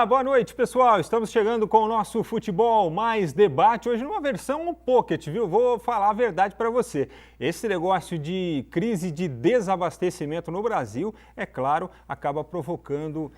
Olá, boa noite, pessoal. Estamos chegando com o nosso Futebol Mais Debate, hoje numa versão pocket, viu? Vou falar a verdade para você. Esse negócio de crise de desabastecimento no Brasil, é claro, acaba provocando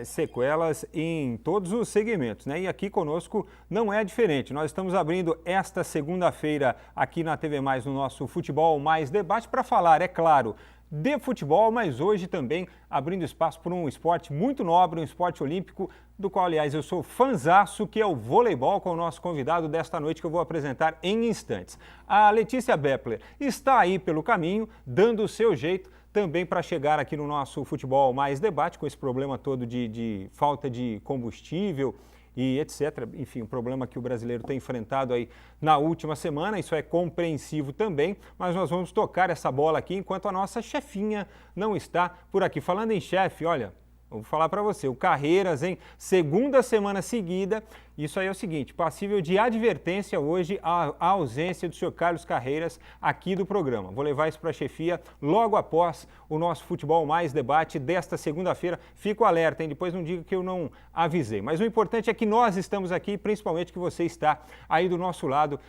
sequelas em todos os segmentos, né? E aqui conosco não é diferente. Nós estamos abrindo esta segunda-feira aqui na TV Mais, no nosso Futebol Mais Debate, para falar, é claro, de futebol, mas hoje também abrindo espaço para um esporte muito nobre, um esporte olímpico, do qual, aliás, eu sou fanzaço, que é o voleibol, com o nosso convidado desta noite, que eu vou apresentar em instantes. A Letícia Bepler está aí pelo caminho, dando o seu jeito também para chegar aqui no nosso Futebol Mais Debate, com esse problema todo de falta de combustível e etc. Enfim, um problema que o brasileiro tem enfrentado aí na última semana, isso é compreensivo também, mas nós vamos tocar essa bola aqui enquanto a nossa chefinha não está por aqui. Falando em chefe, olha, vou falar para você, o Carreiras, hein? Segunda semana seguida, isso aí é o seguinte, passível de advertência hoje a ausência do senhor Carlos Carreiras aqui do programa. Vou levar isso para a chefia logo após o nosso Futebol Mais Debate desta segunda-feira. Fico alerta, hein? Depois não diga que eu não avisei. Mas o importante é que nós estamos aqui, principalmente que você está aí do nosso lado,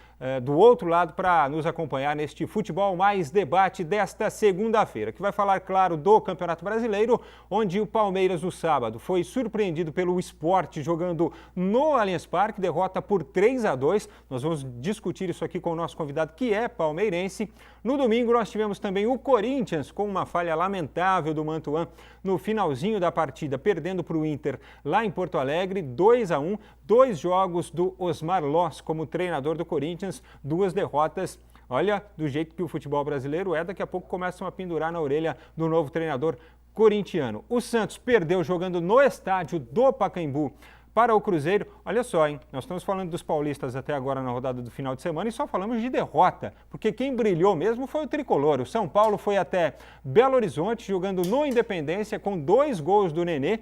do outro lado, para nos acompanhar neste Futebol Mais Debate desta segunda-feira, que vai falar, claro, do Campeonato Brasileiro, onde o Palmeiras no sábado foi surpreendido pelo Sport jogando no Allianz Parque, derrota por 3-2. Nós vamos discutir isso aqui com o nosso convidado, que é palmeirense. No domingo nós tivemos também o Corinthians com uma falha lamentável do Mantuan no finalzinho da partida, perdendo para o Inter lá em Porto Alegre, 2-1. 2 jogos do Osmar Loss como treinador do Corinthians, 2 derrotas. Olha, do jeito que o futebol brasileiro é, daqui a pouco começam a pendurar na orelha do novo treinador corintiano. O Santos perdeu jogando no estádio do Pacaembu para o Cruzeiro. Olha só, hein? Nós estamos falando dos paulistas até agora na rodada do final de semana e só falamos de derrota, porque quem brilhou mesmo foi o Tricolor. O São Paulo foi até Belo Horizonte jogando no Independência com 2 gols do Nenê,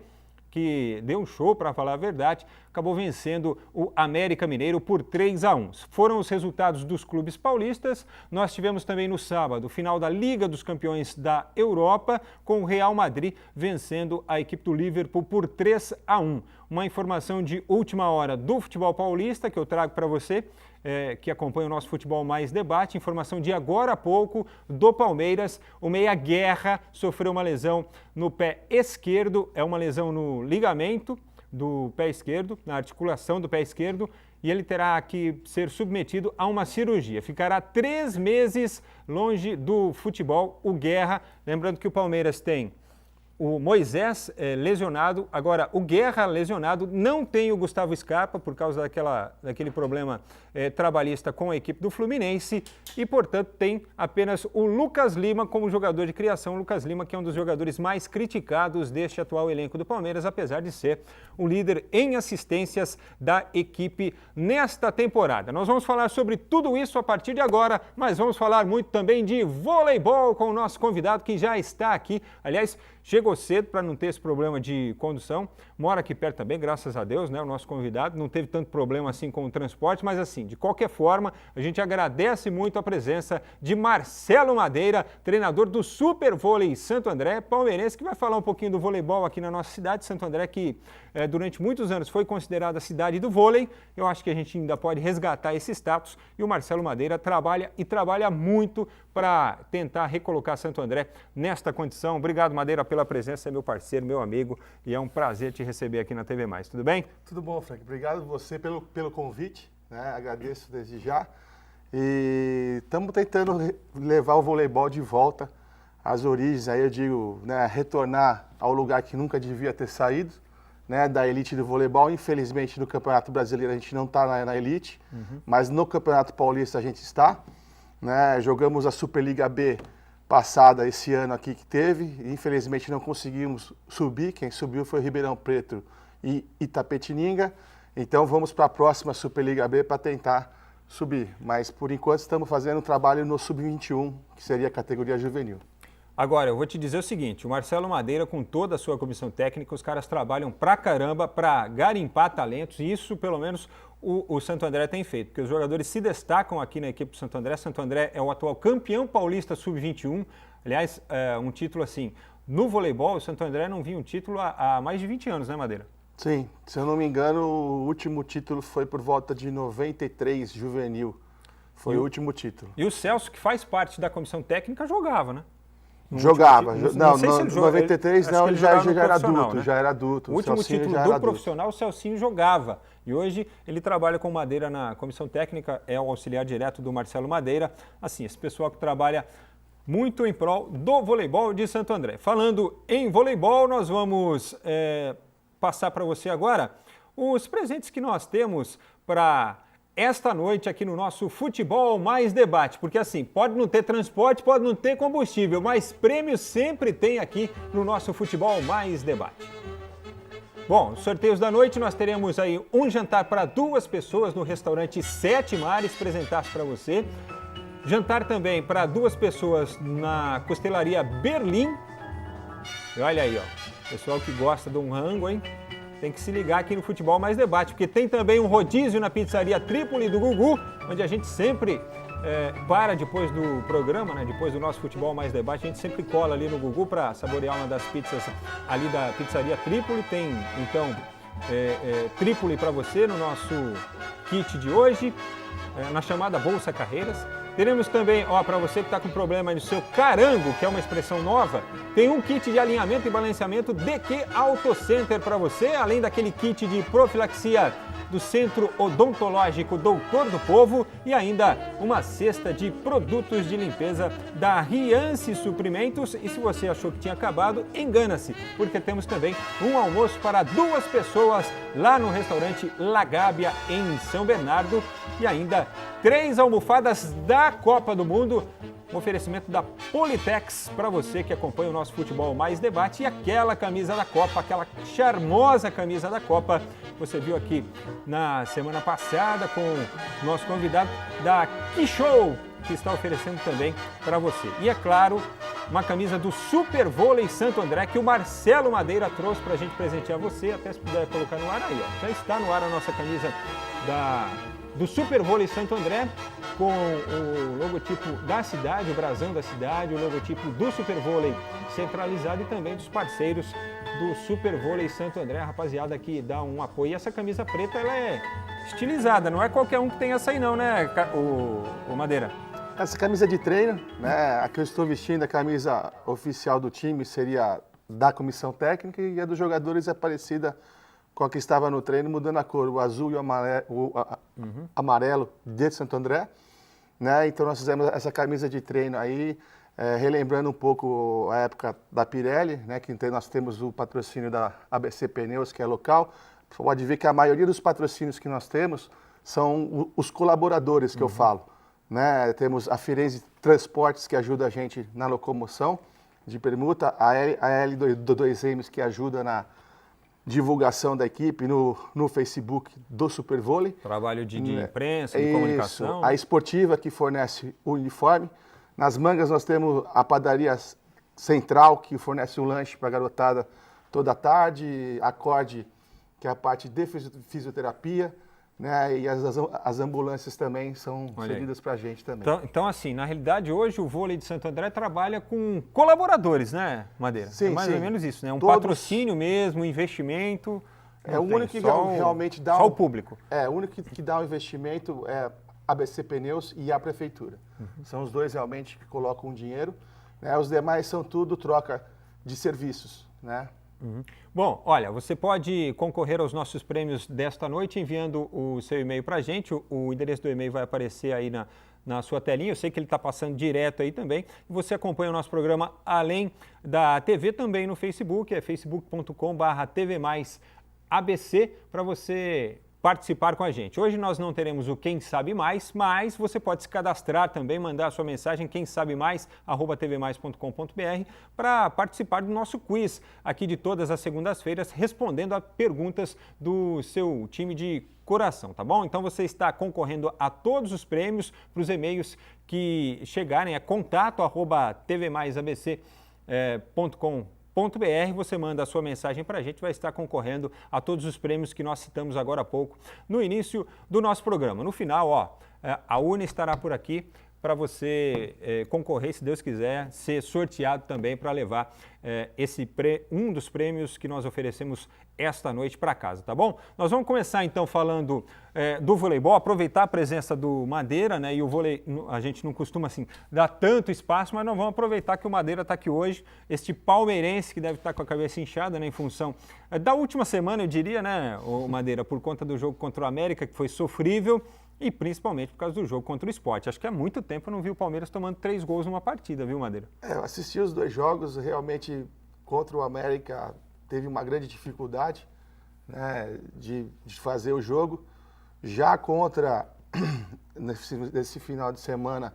que deu um show, para falar a verdade, acabou vencendo o América Mineiro por 3-1. Foram os resultados dos clubes paulistas. Nós tivemos também no sábado o final da Liga dos Campeões da Europa, com o Real Madrid vencendo a equipe do Liverpool por 3-1. Uma informação de última hora do futebol paulista que eu trago para você, que acompanha o nosso Futebol Mais Debate, informação de agora a pouco do Palmeiras. O Meia Guerra sofreu uma lesão no pé esquerdo, é uma lesão no ligamento do pé esquerdo, na articulação do pé esquerdo, e ele terá que ser submetido a uma cirurgia. Ficará 3 meses longe do futebol, o Guerra. Lembrando que o Palmeiras tem o Moisés lesionado, agora o Guerra lesionado, não tem o Gustavo Scarpa por causa daquele problema trabalhista com a equipe do Fluminense e, portanto, tem apenas o Lucas Lima como jogador de criação. O Lucas Lima, que é um dos jogadores mais criticados deste atual elenco do Palmeiras, apesar de ser o líder em assistências da equipe nesta temporada. Nós vamos falar sobre tudo isso a partir de agora, mas vamos falar muito também de voleibol com o nosso convidado que já está aqui. Aliás, chegou cedo para não ter esse problema de condução, mora aqui perto também, graças a Deus, né? O nosso convidado não teve tanto problema assim com o transporte, mas assim, de qualquer forma, a gente agradece muito a presença de Marcelo Madeira, treinador do Super Vôlei Santo André, palmeirense, que vai falar um pouquinho do voleibol aqui na nossa cidade, Santo André, que durante muitos anos foi considerada a cidade do vôlei. Eu acho que a gente ainda pode resgatar esse status e o Marcelo Madeira trabalha muito para tentar recolocar Santo André nesta condição. Obrigado, Madeira, pela presença, é meu parceiro, meu amigo, e é um prazer te receber aqui na TV Mais. Tudo bem? Tudo bom, Frank. Obrigado você pelo convite, né? Agradeço desde já. E estamos tentando levar o voleibol de volta às origens, aí eu digo, né, retornar ao lugar que nunca devia ter saído, né, da elite do voleibol. Infelizmente, no Campeonato Brasileiro a gente não está na elite, mas no Campeonato Paulista a gente está. Né? Jogamos a Superliga B passada, esse ano aqui que teve, infelizmente não conseguimos subir, quem subiu foi Ribeirão Preto e Itapetininga, então vamos para a próxima Superliga B para tentar subir, mas por enquanto estamos fazendo um trabalho no Sub-21, que seria a categoria juvenil. Agora, eu vou te dizer o seguinte, o Marcelo Madeira, com toda a sua comissão técnica, os caras trabalham pra caramba para garimpar talentos, e isso, pelo menos, o Santo André tem feito, porque os jogadores se destacam aqui na equipe do Santo André. Santo André é o atual campeão paulista sub-21, aliás, um título assim, no voleibol, o Santo André não vinha um título há mais de 20 anos, né, Madeira? Sim, se eu não me engano, o último título foi por volta de 93, juvenil. Foi o último título. E o Celso, que faz parte da comissão técnica, jogava, né? Jogava. Não, sei se ele jogou. 93 não, ele já era adulto, né? já era adulto. O último título do profissional, o Celcinho jogava. E hoje ele trabalha com Madeira na comissão técnica, é o auxiliar direto do Marcelo Madeira. Assim, esse pessoal que trabalha muito em prol do voleibol de Santo André. Falando em voleibol, nós vamos passar para você agora os presentes que nós temos para esta noite aqui no nosso Futebol Mais Debate, porque assim, pode não ter transporte, pode não ter combustível, mas prêmios sempre tem aqui no nosso Futebol Mais Debate. Bom, sorteios da noite, nós teremos aí um jantar para 2 pessoas no restaurante Sete Mares, presentaço para você. Jantar também para 2 pessoas na Costelaria Berlim. E olha aí, ó, pessoal que gosta de um rango, hein? Tem que se ligar aqui no Futebol Mais Debate, porque tem também um rodízio na pizzaria Trípoli do Gugu, onde a gente sempre para depois do programa, né? Depois do nosso Futebol Mais Debate, a gente sempre cola ali no Gugu para saborear uma das pizzas ali da pizzaria Trípoli. Tem, então, Trípoli para você no nosso kit de hoje, na chamada Bolsa Carreiras. Teremos também, para você que está com problema no seu carango, que é uma expressão nova, tem um kit de alinhamento e balanceamento DQ Auto Center para você, além daquele kit de profilaxia do Centro Odontológico Doutor do Povo e ainda uma cesta de produtos de limpeza da Riance Suprimentos. E se você achou que tinha acabado, engana-se, porque temos também um almoço para 2 pessoas lá no restaurante La Gábia, em São Bernardo, e ainda 3 almofadas da Copa do Mundo, um oferecimento da Politex para você que acompanha o nosso Futebol Mais Debate, e aquela camisa da Copa, aquela charmosa camisa da Copa, você viu aqui na semana passada com o nosso convidado da Kishow, que está oferecendo também para você. E é claro, uma camisa do Super Vôlei Santo André, que o Marcelo Madeira trouxe para a gente presentear você, até se puder colocar no ar aí, ó. Já está no ar a nossa camisa do Super Vôlei Santo André, com o logotipo da cidade, o brasão da cidade, o logotipo do Super Vôlei centralizado e também dos parceiros do Super Vôlei Santo André, a rapaziada que dá um apoio. E essa camisa preta, ela é estilizada, não é qualquer um que tem essa aí não, né, o Madeira? Essa camisa de treino, né, a que eu estou vestindo, a camisa oficial do time, seria da comissão técnica, e a dos jogadores é parecida com a que estava no treino, mudando a cor, o azul e o amarelo de Santo André, né? Então nós fizemos essa camisa de treino aí, relembrando um pouco a época da Pirelli, né? Que nós temos o patrocínio da ABC Pneus, que é local. Pode ver que a maioria dos patrocínios que nós temos são os colaboradores que eu falo, né? Temos a Firenze Transportes, que ajuda a gente na locomoção de permuta, a L2Ms, que ajuda na divulgação da equipe no Facebook do Super Vôlei. Trabalho de imprensa, de comunicação. A Esportiva, que fornece o uniforme. Nas mangas nós temos a Padaria Central, que fornece um lanche para a garotada toda tarde. Acorde, que é a parte de fisioterapia. Né? E as ambulâncias também são cedidas para a gente também. Então, assim, na realidade, hoje o vôlei de Santo André trabalha com colaboradores, né, Madeira? Sim, é mais sim. ou menos isso, né? Um patrocínio mesmo, um investimento. O único que realmente dá... Só o público. O único que dá o investimento é a ABC Pneus e a Prefeitura. São os dois realmente que colocam o dinheiro. Né? Os demais são tudo troca de serviços, né? Bom, olha, você pode concorrer aos nossos prêmios desta noite enviando o seu e-mail para a gente. O endereço do e-mail vai aparecer aí na sua telinha. Eu sei que ele está passando direto aí também. E você acompanha o nosso programa além da TV também no Facebook, é facebook.com/tvmaisabc, para você participar com a gente. Hoje nós não teremos o Quem Sabe Mais, mas você pode se cadastrar também, mandar a sua mensagem, quemsabemais@tvmais.com.br, para participar do nosso quiz aqui de todas as segundas-feiras, respondendo a perguntas do seu time de coração, tá bom? Então você está concorrendo a todos os prêmios para os e-mails que chegarem a contato@tvmaisabc.com.br. Você manda a sua mensagem para a gente, vai estar concorrendo a todos os prêmios que nós citamos agora há pouco no início do nosso programa. No final, a UNE estará por aqui para você concorrer, se Deus quiser, ser sorteado também para levar um dos prêmios que nós oferecemos esta noite para casa, tá bom? Nós vamos começar então falando do voleibol, aproveitar a presença do Madeira, né? E o vôlei, a gente não costuma assim dar tanto espaço, mas nós vamos aproveitar que o Madeira está aqui hoje, este palmeirense que deve estar com a cabeça inchada, né, em função da última semana, eu diria, né, o Madeira, por conta do jogo contra o América, que foi sofrível, e principalmente por causa do jogo contra o Sport. Acho que há muito tempo eu não vi o Palmeiras tomando 3 gols numa partida, viu, Madeira? Eu assisti os 2 jogos, realmente contra o América teve uma grande dificuldade, né, de fazer o jogo. Já contra, nesse final de semana,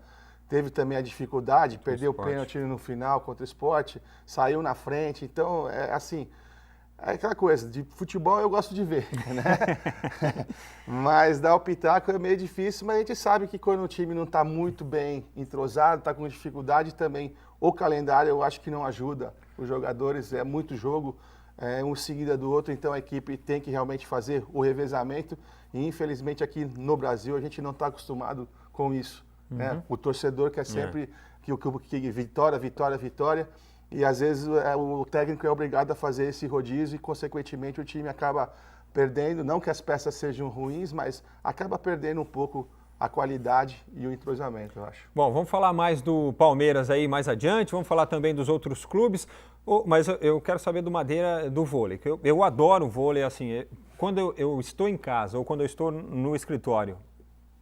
teve também a dificuldade, perdeu o pênalti no final contra o Sport, saiu na frente. Então, é aquela coisa, de futebol eu gosto de ver, né? Mas dar o pitaco é meio difícil, mas a gente sabe que quando o time não está muito bem entrosado, está com dificuldade também, o calendário eu acho que não ajuda os jogadores, é muito jogo, um seguida do outro, então a equipe tem que realmente fazer o revezamento e infelizmente aqui no Brasil a gente não está acostumado com isso, né? O torcedor quer sempre que vitória, vitória, vitória. E às vezes o técnico é obrigado a fazer esse rodízio e, consequentemente, o time acaba perdendo. Não que as peças sejam ruins, mas acaba perdendo um pouco a qualidade e o entrosamento, eu acho. Bom, vamos falar mais do Palmeiras aí mais adiante, vamos falar também dos outros clubes, mas eu quero saber do Madeira, do vôlei. Eu adoro o vôlei, assim, quando eu estou em casa ou quando eu estou no escritório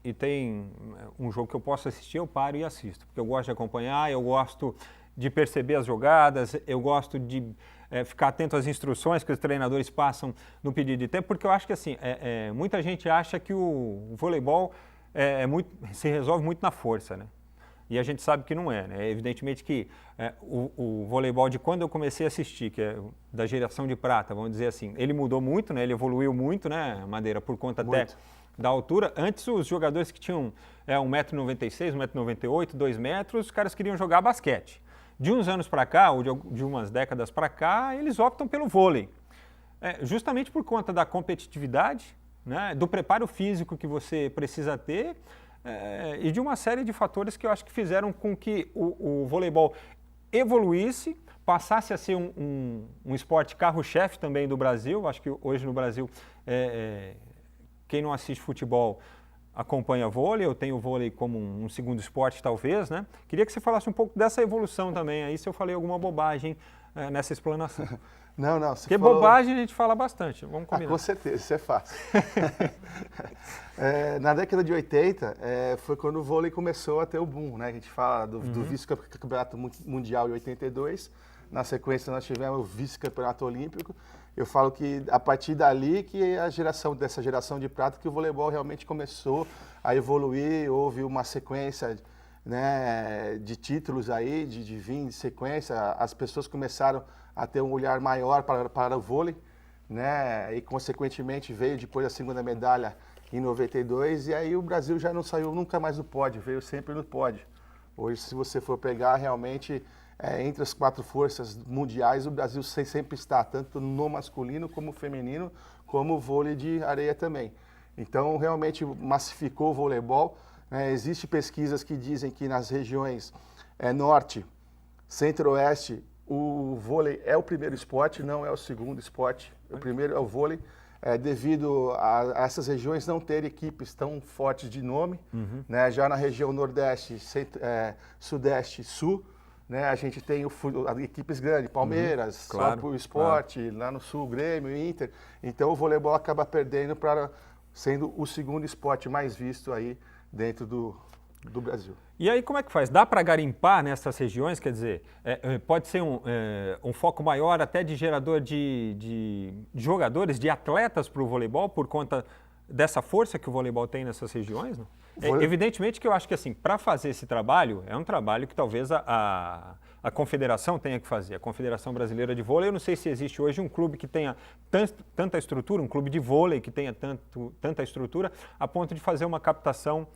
e tem um jogo que eu posso assistir, eu paro e assisto, porque eu gosto de acompanhar, eu gosto de perceber as jogadas, eu gosto de ficar atento às instruções que os treinadores passam no pedido de tempo, porque eu acho que assim, muita gente acha que o voleibol se resolve muito na força, né? E a gente sabe que não é, né? Evidentemente que o voleibol de quando eu comecei a assistir, que é da geração de prata, vamos dizer assim, ele mudou muito, né? Ele evoluiu muito, né, Madeira, por conta até da altura. Antes, os jogadores que tinham 1,96 m, 1,98 m, 2 metros, os caras queriam jogar basquete. De uns anos para cá, ou de umas décadas para cá, eles optam pelo vôlei. Justamente por conta da competitividade, né, do preparo físico que você precisa ter e de uma série de fatores que eu acho que fizeram com que o voleibol evoluísse, passasse a ser um esporte carro-chefe também do Brasil. Acho que hoje no Brasil, quem não assiste futebol acompanha vôlei, eu tenho o vôlei como um segundo esporte talvez, né? Queria que você falasse um pouco dessa evolução também, aí se eu falei alguma bobagem nessa explanação. Não. Porque bobagem a gente fala bastante, vamos combinar. Com certeza, isso é fácil. Na década de 80, foi quando o vôlei começou a ter o boom, né? A gente fala do vice-campeonato mundial em 82, na sequência nós tivemos o vice-campeonato olímpico. Eu falo que a partir dali que dessa geração de prata que o voleibol realmente começou a evoluir, houve uma sequência, né, de títulos aí, de vir de sequência, as pessoas começaram a ter um olhar maior para o vôlei, né, e consequentemente veio depois a segunda medalha em 92 e aí o Brasil já não saiu nunca mais do pódio, veio sempre no pódio. Hoje, se você for pegar realmente entre as 4 forças mundiais, o Brasil sempre está, tanto no masculino como feminino, como o vôlei de areia também. Então, realmente massificou o voleibol. Existem pesquisas que dizem que nas regiões norte, centro-oeste, o vôlei é o primeiro esporte, não é o segundo esporte. O primeiro é o vôlei, devido a essas regiões não terem equipes tão fortes de nome. Né? Já na região nordeste, sudeste e sul, né, a gente tem equipes grandes, Palmeiras, claro, só para o esporte, lá no sul, Grêmio, Inter. Então o voleibol acaba perdendo sendo o segundo esporte mais visto aí dentro do Brasil. E aí como é que faz? Dá para garimpar nessas regiões? Quer dizer, pode ser um foco maior até de gerador de jogadores, de atletas para o voleibol por conta dessa força que o voleibol tem nessas regiões? Não? Evidentemente que eu acho que assim, para fazer esse trabalho, é um trabalho que talvez a confederação tenha que fazer, a Confederação Brasileira de Vôlei. Eu não sei se existe hoje um clube que tenha tanta estrutura, um clube de vôlei que tenha tanta estrutura, a ponto de fazer uma captação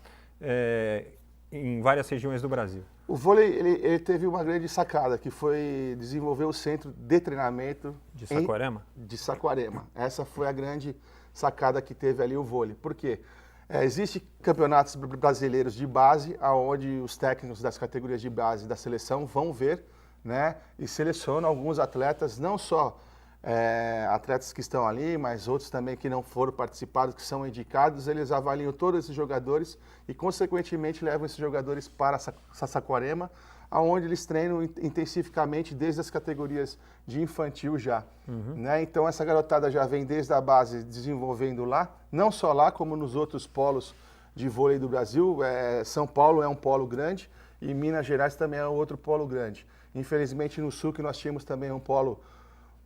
em várias regiões do Brasil. O vôlei ele teve uma grande sacada, que foi desenvolver o centro de treinamento de Saquarema? De Saquarema. Essa foi a grande sacada que teve ali o vôlei. Por quê? Existem campeonatos brasileiros de base, onde os técnicos das categorias de base da seleção vão ver, né, e selecionam alguns atletas, não só atletas que estão ali, mas outros também que não foram participados, que são indicados, eles avaliam todos esses jogadores e, consequentemente, levam esses jogadores para Saquarema, onde eles treinam intensificamente desde as categorias de infantil já. Né? Então, essa garotada já vem desde a base desenvolvendo lá, não só lá, como nos outros polos de vôlei do Brasil. São Paulo é um polo grande e Minas Gerais também é outro polo grande. Infelizmente, no Sul, que nós tínhamos também um polo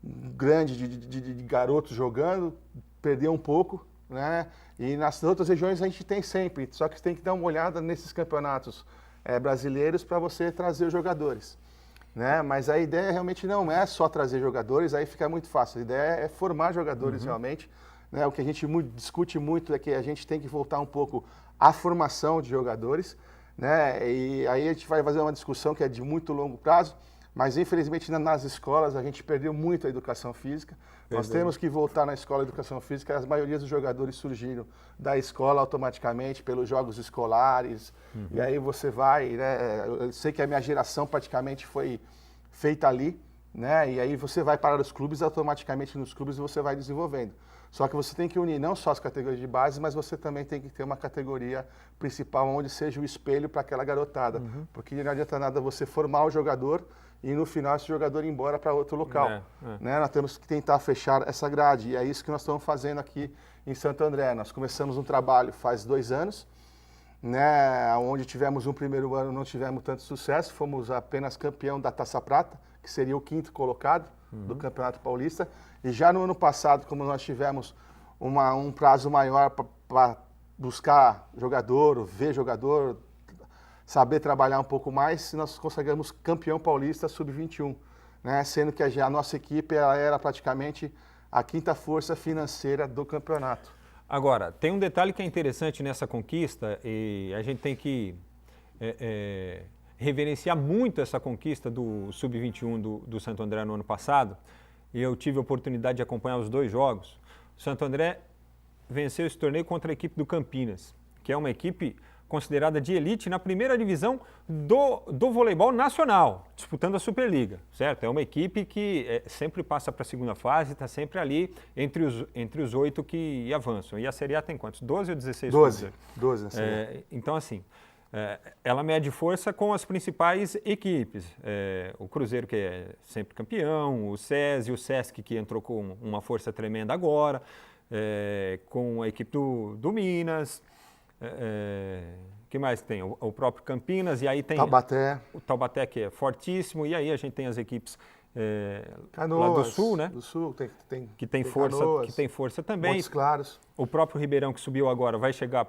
grande de garotos jogando, perdeu um pouco, né? E nas outras regiões a gente tem sempre, só que tem que dar uma olhada nesses campeonatos brasileiros para você trazer os jogadores, né? Mas a ideia realmente não é só trazer jogadores, aí fica muito fácil. A ideia é formar jogadores realmente, né? O que a gente discute muito é que a gente tem que voltar um pouco à formação de jogadores, né? E aí a gente vai fazer uma discussão que é de muito longo prazo, mas infelizmente nas escolas a gente perdeu muito a educação física. Nós temos que voltar na escola de educação física. As maiorias dos jogadores surgiram da escola automaticamente pelos jogos escolares. E aí você vai, né? Eu sei que a minha geração praticamente foi feita ali, né? E aí você vai para os clubes, automaticamente nos clubes você vai desenvolvendo. Só que você tem que unir não só as categorias de base, mas você também tem que ter uma categoria principal onde seja o espelho para aquela garotada. Porque não adianta nada você formar o jogador e no final esse jogador ir embora para outro local. Né? Nós temos que tentar fechar essa grade, e é isso que nós estamos fazendo aqui em Santo André. Nós começamos um trabalho faz 2 anos, né? Onde tivemos um primeiro ano, não tivemos tanto sucesso, fomos apenas campeão da Taça Prata, que seria o 5º colocado do Campeonato Paulista, e já no ano passado, como nós tivemos um prazo maior para buscar jogador, ver jogador, saber trabalhar um pouco mais, nós conseguimos campeão paulista sub-21, né? Sendo que a nossa equipe era praticamente a 5ª força financeira do campeonato. Agora, tem um detalhe que é interessante nessa conquista, e a gente tem que reverenciar muito essa conquista do sub-21 do Santo André no ano passado. E eu tive a oportunidade de acompanhar os 2 jogos. O Santo André venceu esse torneio contra a equipe do Campinas, que é uma equipe considerada de elite na primeira divisão do voleibol nacional, disputando a Superliga, certo? É uma equipe que sempre passa para a segunda fase, está sempre ali entre os 8 que avançam. E a Série A tem quantos? 12 ou 16? 12 na Série A. Então, assim, ela mede força com as principais equipes. O Cruzeiro, que é sempre campeão, o SESI, o SESC, que entrou com uma força tremenda agora, com a equipe do Minas. Que mais tem? O próprio Campinas, e aí tem o Taubaté, que é fortíssimo, e aí a gente tem as equipes Canoas, lá do Sul, né? Do Sul, que tem força também. Montes Claros. O próprio Ribeirão, que subiu agora, vai chegar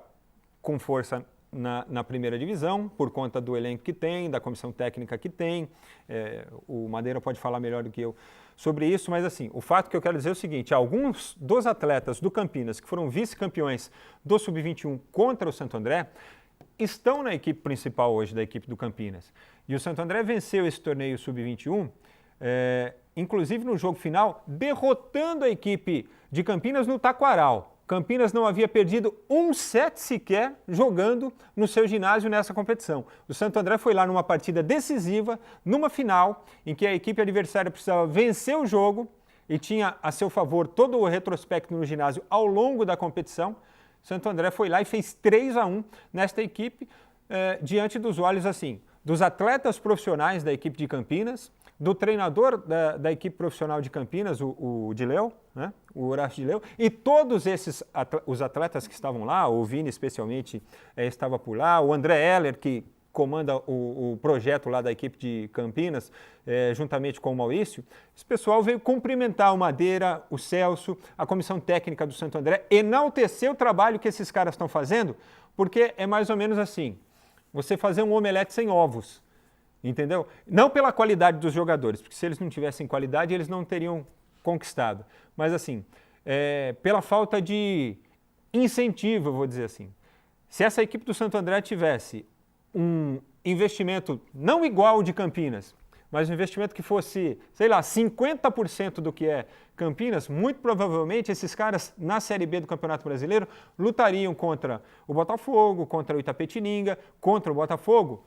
com força na primeira divisão, por conta do elenco que tem, da comissão técnica que tem. O Madeira pode falar melhor do que eu sobre isso, mas assim, o fato que eu quero dizer é o seguinte: alguns dos atletas do Campinas que foram vice-campeões do Sub-21 contra o Santo André estão na equipe principal hoje da equipe do Campinas. E o Santo André venceu esse torneio Sub-21, inclusive no jogo final, derrotando a equipe de Campinas no Taquaral. Campinas não havia perdido um set sequer jogando no seu ginásio nessa competição. O Santo André foi lá numa partida decisiva, numa final, em que a equipe adversária precisava vencer o jogo e tinha a seu favor todo o retrospecto no ginásio ao longo da competição. O Santo André foi lá e fez 3-1 nesta equipe, diante dos olhos assim, dos atletas profissionais da equipe de Campinas, do treinador da equipe profissional de Campinas, o Dileu, né? O Horácio Dileu, e todos os atletas que estavam lá, o Vini especialmente estava por lá, o André Heller, que comanda o projeto lá da equipe de Campinas, juntamente com o Maurício. Esse pessoal veio cumprimentar o Madeira, o Celso, a comissão técnica do Santo André, enaltecer o trabalho que esses caras estão fazendo, porque é mais ou menos assim, você fazer um omelete sem ovos. Entendeu? Não pela qualidade dos jogadores, porque se eles não tivessem qualidade, eles não teriam conquistado. Mas assim, pela falta de incentivo, eu vou dizer assim. Se essa equipe do Santo André tivesse um investimento não igual ao de Campinas, mas um investimento que fosse, sei lá, 50% do que é Campinas, muito provavelmente esses caras na Série B do Campeonato Brasileiro lutariam contra o Botafogo, contra o Itapetininga, contra o Botafogo,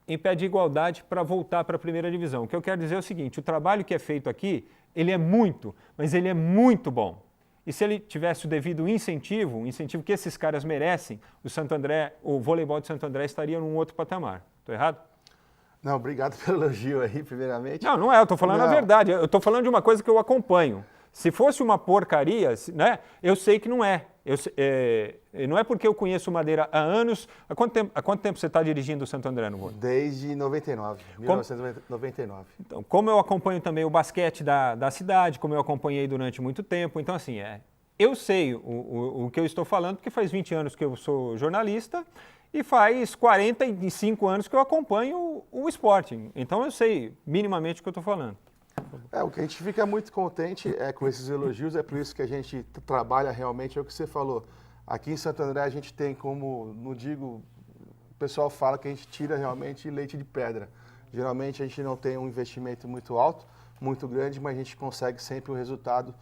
em pé de igualdade para voltar para a primeira divisão. O que eu quero dizer é o seguinte, o trabalho que é feito aqui, ele é muito, mas ele é muito bom. E se ele tivesse o devido incentivo, um incentivo que esses caras merecem, o Santo André, o voleibol de Santo André estaria num outro patamar. Estou errado? Não, obrigado pelo elogio aí, primeiramente. Não é, eu estou falando a verdade, eu estou falando de uma coisa que eu acompanho. Se fosse uma porcaria, né, eu sei que não é. Não é porque eu conheço o Madeira há anos. Há quanto tempo você está dirigindo o Santo André no vôlei? Desde 1999. Então, como eu acompanho também o basquete da cidade, como eu acompanhei durante muito tempo, então assim, eu sei o que eu estou falando, porque faz 20 anos que eu sou jornalista e faz 45 anos que eu acompanho o esporte. Então eu sei minimamente o que eu estou falando. O que a gente fica muito contente é com esses elogios, é por isso que a gente trabalha realmente, é o que você falou. Aqui em Santo André a gente tem como, não digo, o pessoal fala que a gente tira realmente leite de pedra. Geralmente a gente não tem um investimento muito alto, muito grande, mas a gente consegue sempre um resultado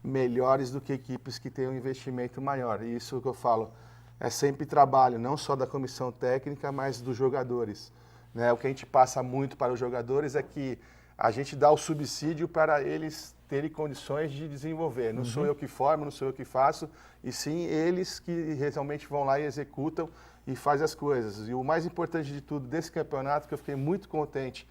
melhores do que equipes que têm um investimento maior. E isso que eu falo, é sempre trabalho, não só da comissão técnica, mas dos jogadores. Né? O que a gente passa muito para os jogadores é que a gente dá o subsídio para eles terem condições de desenvolver. Não sou eu que formo, não sou eu que faço, e sim eles que realmente vão lá e executam e fazem as coisas. E o mais importante de tudo desse campeonato, que eu fiquei muito contente,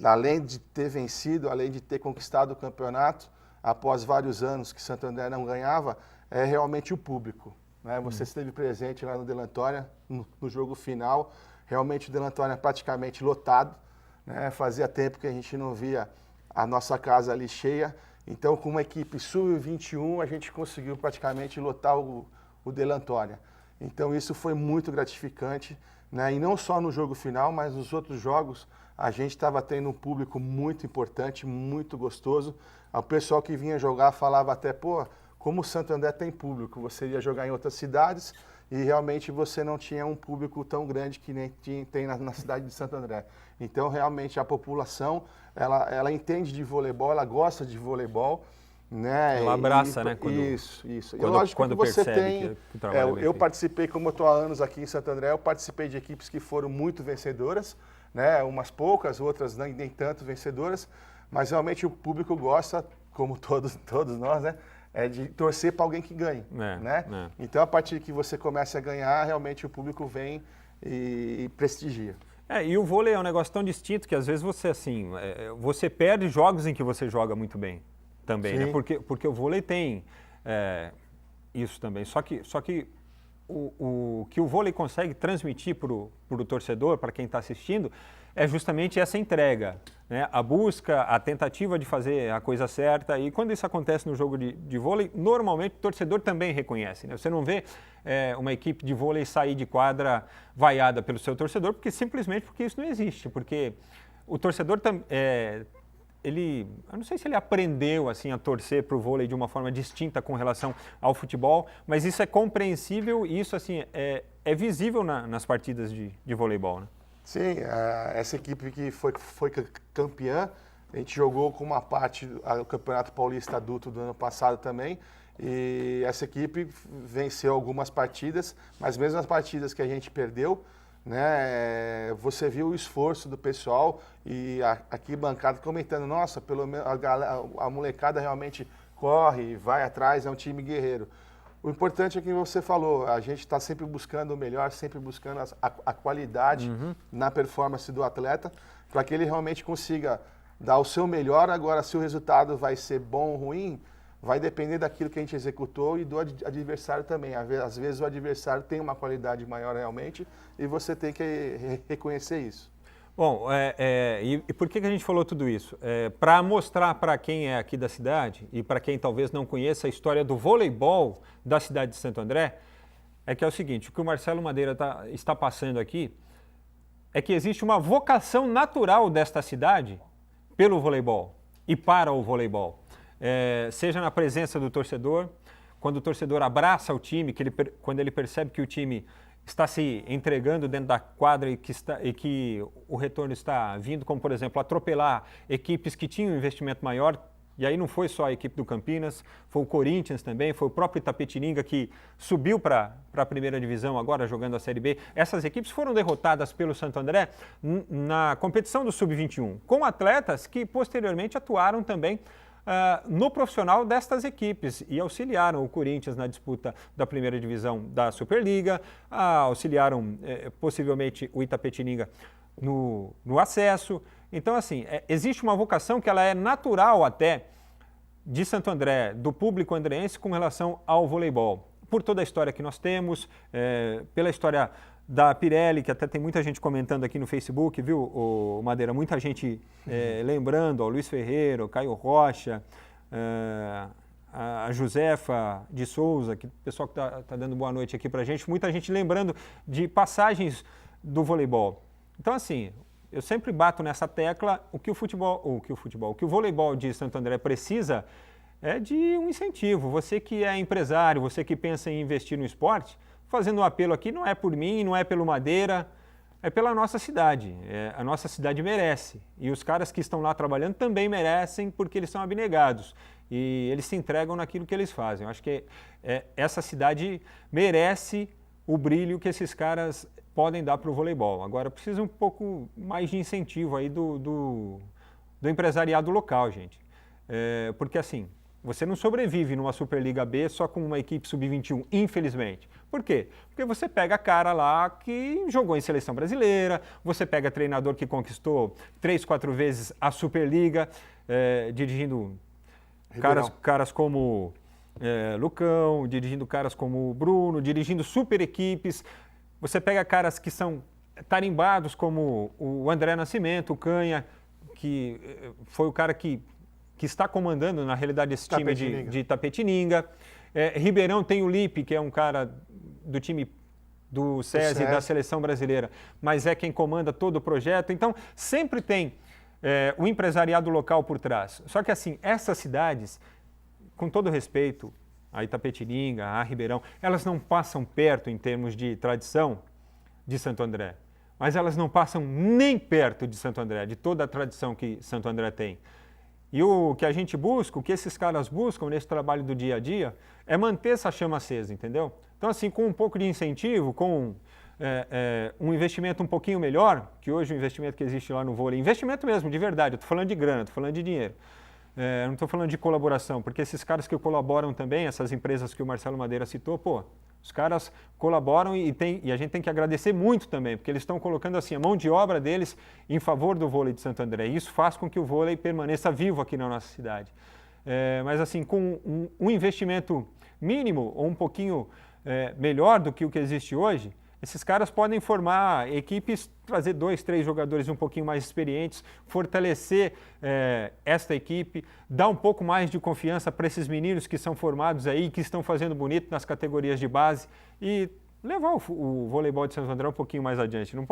além de ter vencido, além de ter conquistado o campeonato, após vários anos que Santo André não ganhava, é realmente o público. Né? Você esteve presente lá no Delantônia, no jogo final, realmente o Delantônia praticamente lotado, né? Fazia tempo que a gente não via a nossa casa ali cheia, então com uma equipe sub-21 a gente conseguiu praticamente lotar o Delantônia. Então isso foi muito gratificante, né? E não só no jogo final, mas nos outros jogos a gente estava tendo um público muito importante, muito gostoso. O pessoal que vinha jogar falava até, como o Santo André tem público, você ia jogar em outras cidades e realmente você não tinha um público tão grande que nem tem na cidade de Santo André. Então, realmente, a população, ela entende de voleibol, ela gosta de voleibol, né? Ela abraça, né? Isso. E lógico que você tem... que o trabalho eu participei, como eu estou há anos aqui em Santo André, eu participei de equipes que foram muito vencedoras, né? Umas poucas, outras nem tanto vencedoras, mas realmente o público gosta, como todos nós, né? De torcer para alguém que ganhe, né? Então, a partir que você começa a ganhar, realmente o público vem e prestigia. E o vôlei é um negócio tão distinto que às vezes você, assim, você perde jogos em que você joga muito bem também, né? Porque o vôlei tem isso também. Só que o que o vôlei consegue transmitir para o torcedor, para quem está assistindo, é justamente essa entrega, né? A busca, a tentativa de fazer a coisa certa. E quando isso acontece no jogo de vôlei, normalmente o torcedor também reconhece, né? Você não vê uma equipe de vôlei sair de quadra vaiada pelo seu torcedor, simplesmente porque isso não existe. Porque o torcedor, eu não sei se ele aprendeu assim, a torcer para o vôlei de uma forma distinta com relação ao futebol, mas isso é compreensível e isso assim, é visível nas partidas de voleibol, né? Sim, essa equipe que foi campeã, a gente jogou com uma parte do Campeonato Paulista Adulto do ano passado também, e essa equipe venceu algumas partidas, mas mesmo as partidas que a gente perdeu, né, você viu o esforço do pessoal e aqui bancada comentando, nossa, pelo menos a molecada realmente corre, vai atrás, é um time guerreiro. O importante é que você falou, a gente está sempre buscando o melhor, sempre buscando a qualidade na performance do atleta, para que ele realmente consiga dar o seu melhor. Agora, se o resultado vai ser bom ou ruim, vai depender daquilo que a gente executou e do adversário também. Às vezes o adversário tem uma qualidade maior realmente e você tem que reconhecer isso. Bom, e por que a gente falou tudo isso? Para mostrar para quem é aqui da cidade e para quem talvez não conheça a história do voleibol da cidade de Santo André, que é o seguinte, o que o Marcelo Madeira está passando aqui é que existe uma vocação natural desta cidade pelo voleibol e para o voleibol. Seja na presença do torcedor, quando o torcedor abraça o time, quando ele percebe que o time está se entregando dentro da quadra e que o retorno está vindo, como, por exemplo, atropelar equipes que tinham um investimento maior. E aí não foi só a equipe do Campinas, foi o Corinthians também, foi o próprio Itapetininga que subiu para a primeira divisão agora jogando a Série B. Essas equipes foram derrotadas pelo Santo André na competição do Sub-21, com atletas que posteriormente atuaram também no profissional destas equipes e auxiliaram o Corinthians na disputa da primeira divisão da Superliga, auxiliaram possivelmente o Itapetininga no acesso. Então, assim, existe uma vocação que ela é natural até de Santo André, do público andreense com relação ao voleibol. Por toda a história que nós temos, pela história da Pirelli, que até tem muita gente comentando aqui no Facebook, viu, o Madeira? Muita gente lembrando, o Luiz Ferreira, o Caio Rocha, a Josefa de Souza, que o pessoal que está dando boa noite aqui para a gente, muita gente lembrando de passagens do voleibol. Então, assim, eu sempre bato nessa tecla, o que o voleibol de Santo André precisa é de um incentivo. Você que é empresário, você que pensa em investir no esporte, fazendo um apelo aqui, não é por mim, não é pelo Madeira, é pela nossa cidade. A nossa cidade merece. E os caras que estão lá trabalhando também merecem, porque eles são abnegados. E eles se entregam naquilo que eles fazem. Eu acho que essa cidade merece o brilho que esses caras podem dar para o voleibol. Agora, precisa um pouco mais de incentivo aí do empresariado local, gente. Porque assim, você não sobrevive numa Superliga B só com uma equipe sub-21, infelizmente. Por quê? Porque você pega cara lá que jogou em seleção brasileira, você pega treinador que conquistou 3, 4 vezes a Superliga, dirigindo caras como Lucão, dirigindo caras como Bruno, dirigindo super equipes. Você pega caras que são tarimbados como o André Nascimento, o Canha, que foi o cara que está comandando, na realidade, esse time de Itapetininga. Ribeirão tem o Lipe, que é um cara do time do SESI, da Seleção Brasileira, mas é quem comanda todo o projeto. Então, sempre tem o empresariado local por trás. Só que, assim, essas cidades, com todo respeito, a Itapetininga, a Ribeirão, elas não passam perto em termos de tradição de Santo André, mas elas não passam nem perto de Santo André, de toda a tradição que Santo André tem. E o que a gente busca, o que esses caras buscam nesse trabalho do dia a dia, é manter essa chama acesa, entendeu? Então, assim, com um pouco de incentivo, com um investimento um pouquinho melhor, que hoje o investimento que existe lá no vôlei, investimento mesmo, de verdade, eu estou falando de grana, estou falando de dinheiro. Não estou falando de colaboração, porque esses caras que colaboram também, essas empresas que o Marcelo Madeira citou, os caras colaboram e a gente tem que agradecer muito também, porque eles estão colocando assim a mão de obra deles em favor do vôlei de Santo André. E isso faz com que o vôlei permaneça vivo aqui na nossa cidade. Mas assim, com um investimento mínimo ou um pouquinho melhor do que o que existe hoje, esses caras podem formar equipes, trazer 2, 3 jogadores um pouquinho mais experientes, fortalecer esta equipe, dar um pouco mais de confiança para esses meninos que são formados aí, que estão fazendo bonito nas categorias de base e levar o voleibol de Santo André um pouquinho mais adiante. Não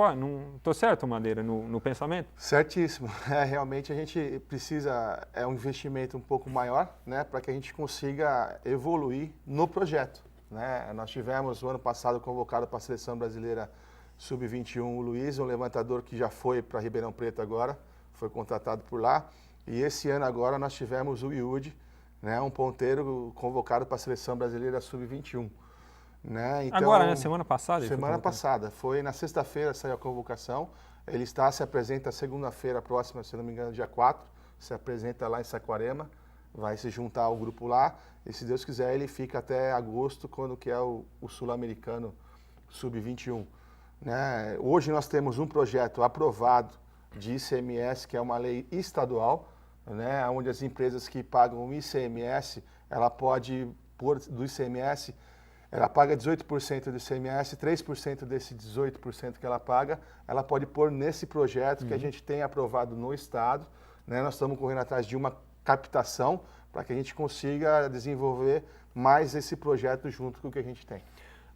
estou certo, Madeira, no pensamento? Certíssimo. Realmente a gente precisa, um investimento um pouco maior, né, para que a gente consiga evoluir no projeto. Né? Nós tivemos o ano passado convocado para a Seleção Brasileira Sub-21 o Luiz, um levantador que já foi para Ribeirão Preto agora, foi contratado por lá. E esse ano agora nós tivemos o Yudi, né, um ponteiro convocado para a Seleção Brasileira Sub-21. Né? Então, agora, né? Semana passada? Semana passada. Foi na sexta-feira saiu a convocação. Ele se apresenta segunda-feira próxima, se não me engano, dia 4. Se apresenta lá em Saquarema. Vai se juntar ao grupo lá. E se Deus quiser, ele fica até agosto, quando que é o Sul-Americano Sub-21. Né? Hoje nós temos um projeto aprovado de ICMS, que é uma lei estadual, né? Onde as empresas que pagam o ICMS, ela pode pôr do ICMS, ela paga 18% do ICMS, 3% desse 18% que ela paga, ela pode pôr nesse projeto que a gente tem aprovado no Estado. Né? Nós estamos correndo atrás de uma captação para que a gente consiga desenvolver mais esse projeto junto com o que a gente tem.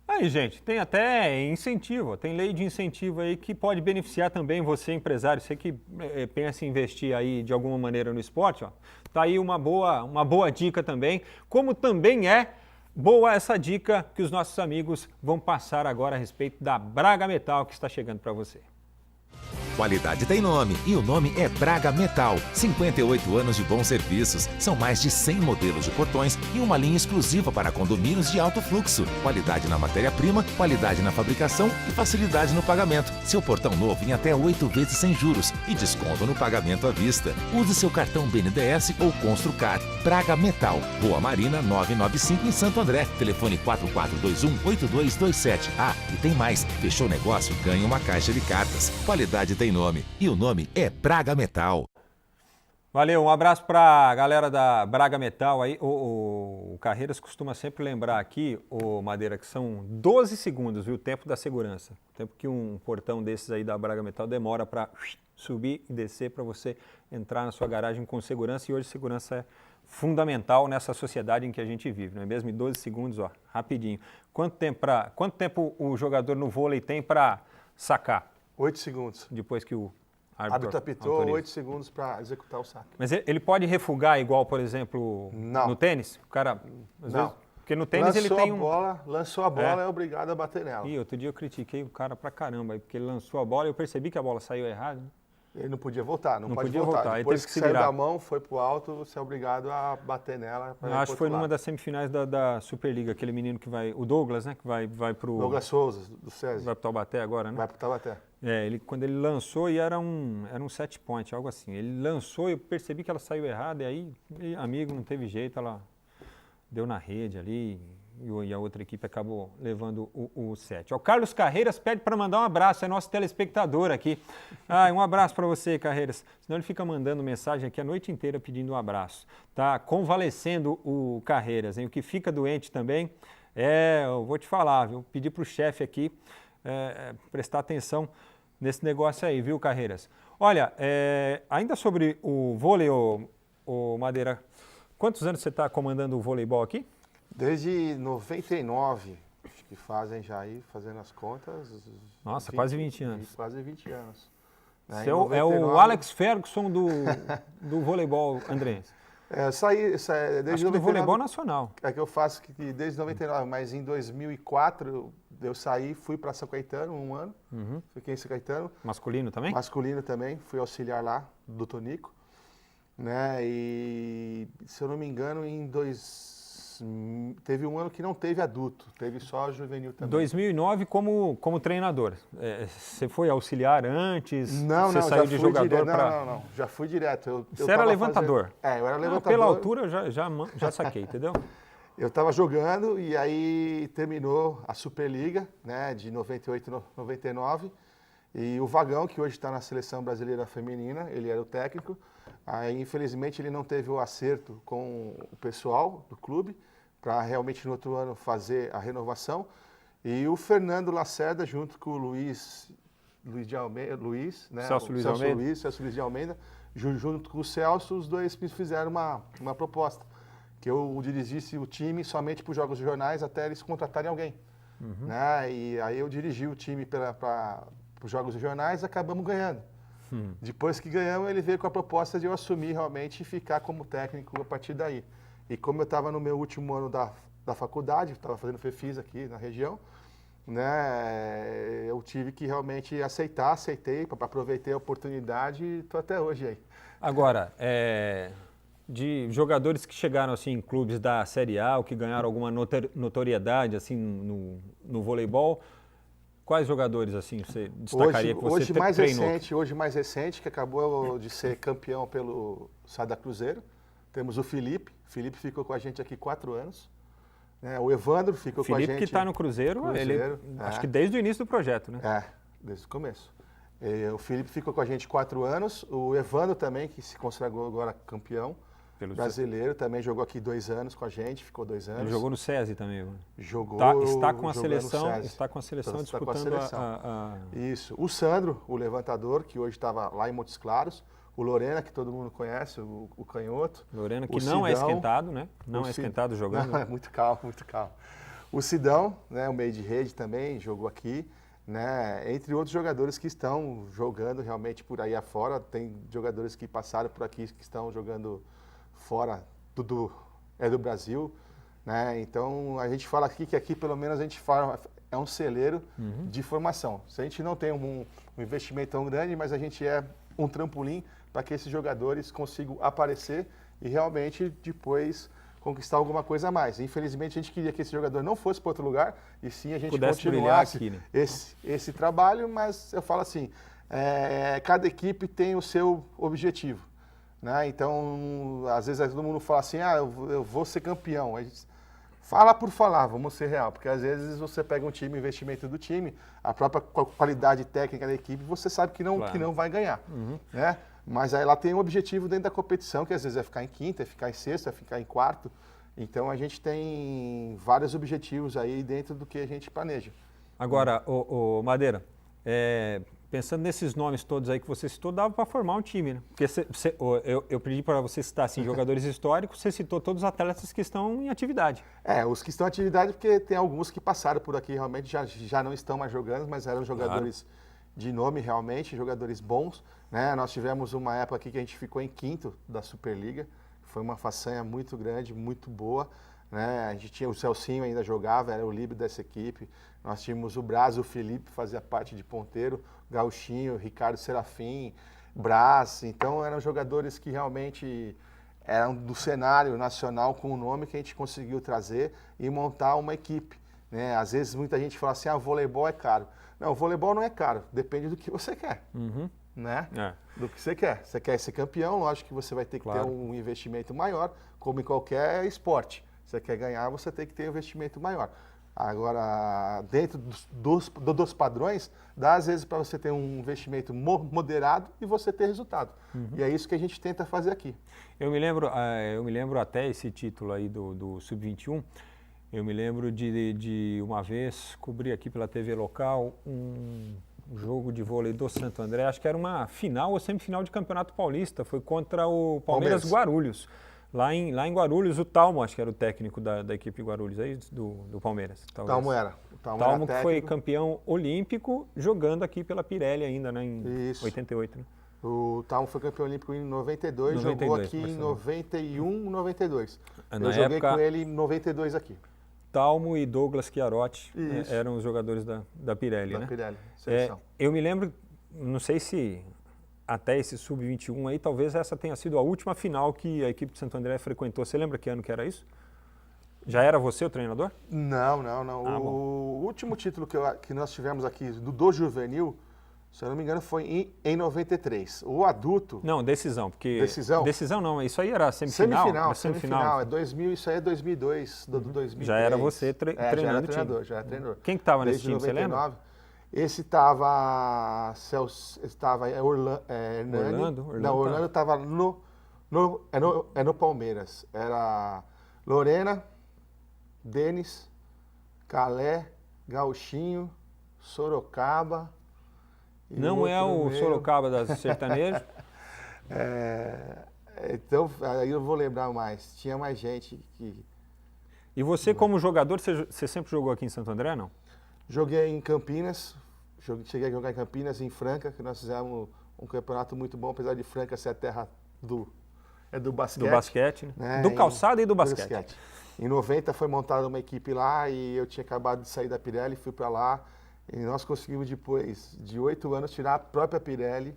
Aí, gente, tem até incentivo, tem lei de incentivo aí que pode beneficiar também você, empresário, você que pensa em investir aí de alguma maneira no esporte, ó, tá aí uma boa dica também, como também Boa essa dica que os nossos amigos vão passar agora a respeito da Braga Metal que está chegando para você. Qualidade tem nome e o nome é Braga Metal. 58 anos de bons serviços. São mais de 100 modelos de portões e uma linha exclusiva para condomínios de alto fluxo. Qualidade na matéria-prima, qualidade na fabricação e facilidade no pagamento. Seu portão novo em até 8 vezes sem juros e desconto no pagamento à vista. Use seu cartão BNDES ou Construcar. Braga Metal. Rua Marina 995 em Santo André. Telefone 4421-8227. Ah, e tem mais. Fechou o negócio? Ganhe uma caixa de cartas. Qualidade tem nome e o nome é Braga Metal. Valeu, um abraço para a galera da Braga Metal aí. O Carreiras costuma sempre lembrar aqui, o Madeira, que são 12 segundos, viu? O tempo da segurança. O tempo que um portão desses aí da Braga Metal demora para subir e descer para você entrar na sua garagem com segurança. E hoje segurança é fundamental nessa sociedade em que a gente vive, não é mesmo? Em 12 segundos, ó, rapidinho. Quanto tempo o jogador no vôlei tem para sacar? 8 segundos. Depois que o árbitro apitou, autoriza. 8 segundos para executar o saque. Mas ele pode refugar igual, por exemplo, no tênis? O cara, às vezes, porque no tênis ele tem lançou a bola, é obrigado a bater nela. E outro dia eu critiquei o cara pra caramba, porque ele lançou a bola e eu percebi que a bola saiu errada. Ele não podia voltar, não pode podia voltar. Depois que saiu da mão, foi pro alto, você é obrigado a bater nela. Eu acho que foi numa das semifinais da Superliga, aquele menino que vai, o Douglas, né, que vai pro... Douglas Souza, do César. Vai pro Taubaté agora, né? Vai pro Taubaté. Quando ele lançou, e era um set point, algo assim. Ele lançou e eu percebi que ela saiu errada, e aí, amigo, não teve jeito, ela deu na rede ali, e a outra equipe acabou levando o set. O Carlos Carreiras pede para mandar um abraço, é nosso telespectador aqui. Um abraço para você, Carreiras. Senão ele fica mandando mensagem aqui a noite inteira pedindo um abraço. Tá convalescendo o Carreiras, hein? O que fica doente também eu vou te falar, viu? Pedir para o chefe aqui prestar atenção nesse negócio aí, viu, Carreiras? Olha, ainda sobre o vôlei, o Madeira, quantos anos você está comandando o voleibol aqui? Desde 99, acho que fazem já aí, fazendo as contas. Nossa, quase 20 anos. Quase 20 anos. Você é o Alex Ferguson do voleibol andrense. Saí desde acho que do voleibol nacional. É que eu faço desde 99, mas em 2004 eu saí, fui para São Caetano um ano, fiquei em São Caetano. Masculino também? Masculino também, fui auxiliar lá do Tonico, né? E se eu não me engano, teve um ano que não teve adulto, teve só juvenil também. 2009 como treinador. Você foi auxiliar antes? Não, você saiu de jogador para... Não, já fui direto. Você era levantador? Eu era levantador. Pela altura eu já saquei, entendeu? Eu estava jogando e aí terminou a Superliga, né, de 98 e 99, e o Vagão, que hoje está na Seleção Brasileira Feminina, ele era o técnico. Aí, infelizmente, ele não teve o acerto com o pessoal do clube para realmente no outro ano fazer a renovação. E o Fernando Lacerda, junto com o Luiz de Almeida, Celso Luiz de Almeida, junto com o Celso, os dois me fizeram uma proposta, que eu dirigisse o time somente para os jogos regionais até eles contratarem alguém. Né? E aí eu dirigi o time para os jogos regionais e acabamos ganhando. Depois que ganhamos, ele veio com a proposta de eu assumir realmente e ficar como técnico a partir daí. E como eu estava no meu último ano da faculdade, estava fazendo FEFIS aqui na região, né, eu tive que realmente aceitei, aproveitei a oportunidade e estou até hoje aí. Agora, de jogadores que chegaram assim, em clubes da Série A ou que ganharam alguma notoriedade assim, no voleibol, quais jogadores assim você destacaria que você treinou? Hoje mais recente, que acabou de ser campeão pelo Sada Cruzeiro, temos o Felipe. Felipe ficou com a gente aqui 4 anos. O Evandro ficou com a gente... Felipe que está no Cruzeiro, acho que desde o início do projeto, né? Desde o começo. O Felipe ficou com a gente 4 anos. O Evandro também, que se consagrou agora campeão brasileiro, também jogou aqui 2 anos com a gente, ficou 2 anos. Ele jogou no SESI também. Jogou. Está com a seleção disputando Isso. O Sandro, o levantador, que hoje estava lá em Montes Claros. O Lorena, que todo mundo conhece, o canhoto. Lorena, que não é esquentado, né? Não é esquentado jogando. Não, muito calmo, muito calmo. O Sidão, né, o meio de rede também, jogou aqui, né? Entre outros jogadores que estão jogando realmente por aí afora. Tem jogadores que passaram por aqui que estão jogando fora, tudo é do Brasil. né? Então, a gente fala aqui que aqui pelo menos a gente fala, é um celeiro de formação. Se a gente não tem um investimento tão grande, mas a gente é um trampolim para que esses jogadores consigam aparecer e realmente depois conquistar alguma coisa a mais. Infelizmente, a gente queria que esse jogador não fosse para outro lugar e sim a gente Pudesse continuasse aqui, né? esse trabalho, mas eu falo assim, cada equipe tem o seu objetivo, né? Então, às vezes todo mundo fala assim, eu vou ser campeão. A gente fala por falar, vamos ser real, porque às vezes você pega um time, investimento do time, a própria qualidade técnica da equipe, você sabe que não vai ganhar, né? Mas aí ela tem um objetivo dentro da competição, que às vezes é ficar em quinta, é ficar em sexta, é ficar em quarto. Então a gente tem vários objetivos aí dentro do que a gente planeja. Agora, o Madeira, pensando nesses nomes todos aí que você citou, dava para formar um time, né? Porque eu pedi para você citar assim, jogadores históricos, você citou todos os atletas que estão em atividade. Os que estão em atividade, porque tem alguns que passaram por aqui realmente, já não estão mais jogando, mas eram jogadores de nome realmente, jogadores bons, né? Nós tivemos uma época aqui que a gente ficou em quinto da Superliga, foi uma façanha muito grande, muito boa, né? A gente tinha o Celcinho ainda jogava, era o líbero dessa equipe. Nós tínhamos o Braz, o Felipe fazia parte de ponteiro, Gauchinho, Ricardo Serafim, Braz. Então eram jogadores que realmente eram do cenário nacional com o nome que a gente conseguiu trazer e montar uma equipe, né? Às vezes muita gente fala assim, o voleibol é caro. Não, o voleibol não é caro, depende do que você quer. Né? Do que você quer. Você quer ser campeão, lógico que você vai ter que ter um investimento maior, como em qualquer esporte. Você quer ganhar, você tem que ter um investimento maior. Agora, dentro dos padrões, dá às vezes para você ter um investimento moderado e você ter resultado. E é isso que a gente tenta fazer aqui. Eu me lembro até esse título aí do Sub-21, eu me lembro de uma vez cobrir aqui pela TV local um jogo de vôlei do Santo André, acho que era uma final ou semifinal de Campeonato Paulista, foi contra o Palmeiras Guarulhos. Lá em Guarulhos, o Talmo, acho que era o técnico da equipe Guarulhos aí, do Palmeiras. Talvez. Talmo era. Talmo que foi campeão olímpico jogando aqui pela Pirelli ainda, né, em 88. Né? O Talmo foi campeão olímpico em 92, jogou aqui em 91, 92. Eu joguei com ele em 92 aqui. Talmo e Douglas Chiarotti eram os jogadores da Pirelli, né? Da Pirelli, seleção. Eu me lembro, não sei se até esse Sub-21 aí, talvez essa tenha sido a última final que a equipe de Santo André frequentou. Você lembra que ano que era isso? Já era você o treinador? Não. O último título que nós tivemos aqui do juvenil, se eu não me engano, foi em 93. O adulto... Não, decisão, porque... Decisão? Decisão não, isso aí era semifinal. Semifinal. Isso aí é 2002, 2003. Já era você treinando o time. Já era treinador. Quem que estava nesse time, 99. Você lembra? Esse estava Hernani. Orlando estava no Palmeiras. Era Lorena, Denis, Calé, Gauchinho, Sorocaba. Não é o Sorocaba das sertanejos? Então, aí eu vou lembrar mais. Tinha mais gente que... E você, como jogador, você sempre jogou aqui em Santo André, não? Joguei em Campinas, cheguei a jogar em Campinas, em Franca, que nós fizemos um campeonato muito bom, apesar de Franca ser a terra do basquete. Do basquete, né? Do calçado e do basquete. Em 90 foi montada uma equipe lá e eu tinha acabado de sair da Pirelli, fui para lá e nós conseguimos depois de 8 anos tirar a própria Pirelli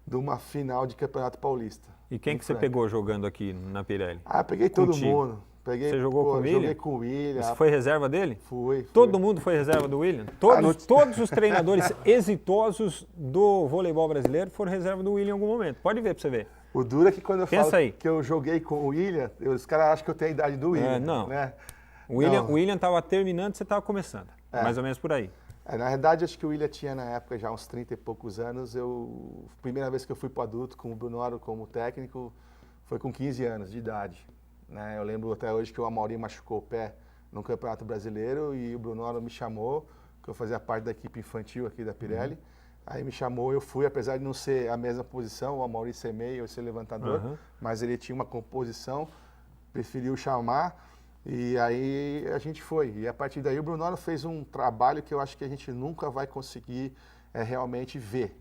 de uma final de Campeonato Paulista. E quem que você pegou jogando aqui na Pirelli? Peguei todo mundo. Você jogou com o William? Joguei com o William. Você foi reserva dele? Fui. Todo mundo foi reserva do William? Todos os treinadores exitosos do voleibol brasileiro foram reserva do William em algum momento. Pode ver para você ver. O duro é que quando eu falo aí. que eu joguei com o William, os caras acham que eu tenho a idade do William. Não. Né? O William estava terminando, você estava começando. Mais ou menos por aí. Na verdade, acho que o William tinha na época já uns 30 e poucos anos. Primeira vez que eu fui para o adulto com o Brunoro como técnico foi com 15 anos de idade. Né? Eu lembro até hoje que o Amaury machucou o pé no Campeonato Brasileiro e o Brunoro me chamou, que eu fazia parte da equipe infantil aqui da Pirelli. Aí me chamou, eu fui, apesar de não ser a mesma posição, o Amaury ser meio, eu ser levantador, mas ele tinha uma composição, preferiu chamar. E aí a gente foi. E a partir daí o Brunoro fez um trabalho que eu acho que a gente nunca vai conseguir realmente ver.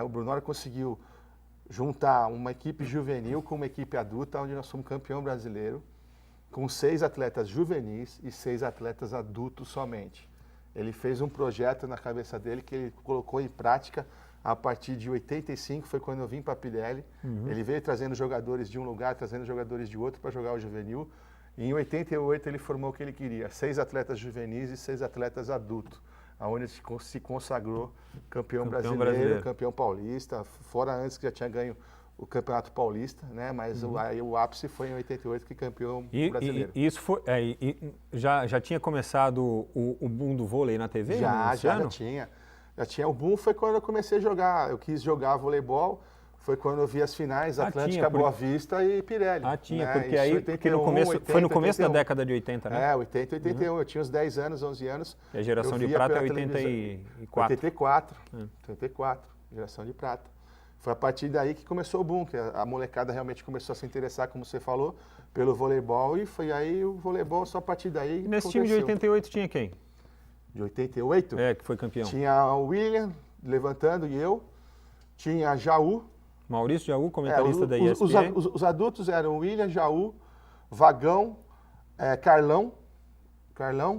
O Brunoro conseguiu juntar uma equipe juvenil com uma equipe adulta, onde nós somos campeão brasileiro. com 6 atletas juvenis e 6 atletas adultos somente. Ele fez um projeto na cabeça dele que ele colocou em prática a partir de 85, foi quando eu vim para a Pirelli. Ele veio trazendo jogadores de um lugar, trazendo jogadores de outro para jogar o juvenil. E em 88 ele formou o que ele queria, 6 atletas juvenis e 6 atletas adultos, onde ele se consagrou campeão brasileiro, campeão paulista, fora antes que já tinha ganho o Campeonato Paulista, né? Mas aí o ápice foi em 88 que campeão brasileiro. E isso foi, já tinha começado o boom do vôlei na TV? Já tinha. Já tinha. O boom foi quando eu comecei a jogar. Eu quis jogar voleibol, foi quando eu vi as finais Atlântica, Boa Vista e Pirelli. Tinha, né? porque aí 81, 80, foi no começo 81. Da década de 80, né? 80, 81. Eu tinha uns 10 anos, 11 anos. E a geração de prata é 84. 84, geração de prata. Foi a partir daí que começou o boom, que a molecada realmente começou a se interessar, como você falou, pelo voleibol. E foi aí o voleibol, só a partir daí. E nesse time de 88 tinha quem? De 88? Que foi campeão. Tinha o William levantando e eu. Tinha Jaú. Maurício Jaú, comentarista da ESPN. Os adultos eram William, Jaú, Vagão, Carlão,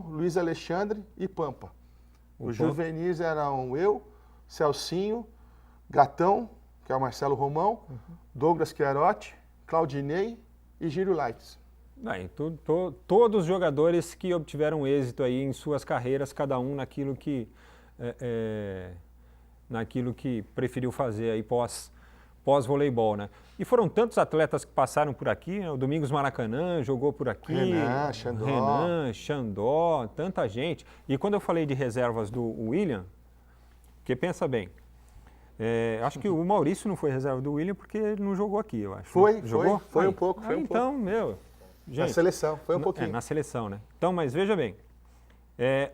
Luiz Alexandre e Pampa. Os juvenis eram eu, Celcinho, Gatão, que é o Marcelo Romão, Douglas Querotti, Claudinei e Giro Lights. Todos os jogadores que obtiveram êxito aí em suas carreiras, cada um naquilo que preferiu fazer aí pós-voleibol, né? E foram tantos atletas que passaram por aqui, né? O Domingos Maracanã jogou por aqui. Renan, Xandó, tanta gente. E quando eu falei de reservas do William, porque pensa bem, acho que o Maurício não foi reserva do William porque ele não jogou aqui, eu acho. Jogou? Foi um pouco. Então, gente, na seleção, foi um pouquinho. Na seleção, né? Então, mas veja bem,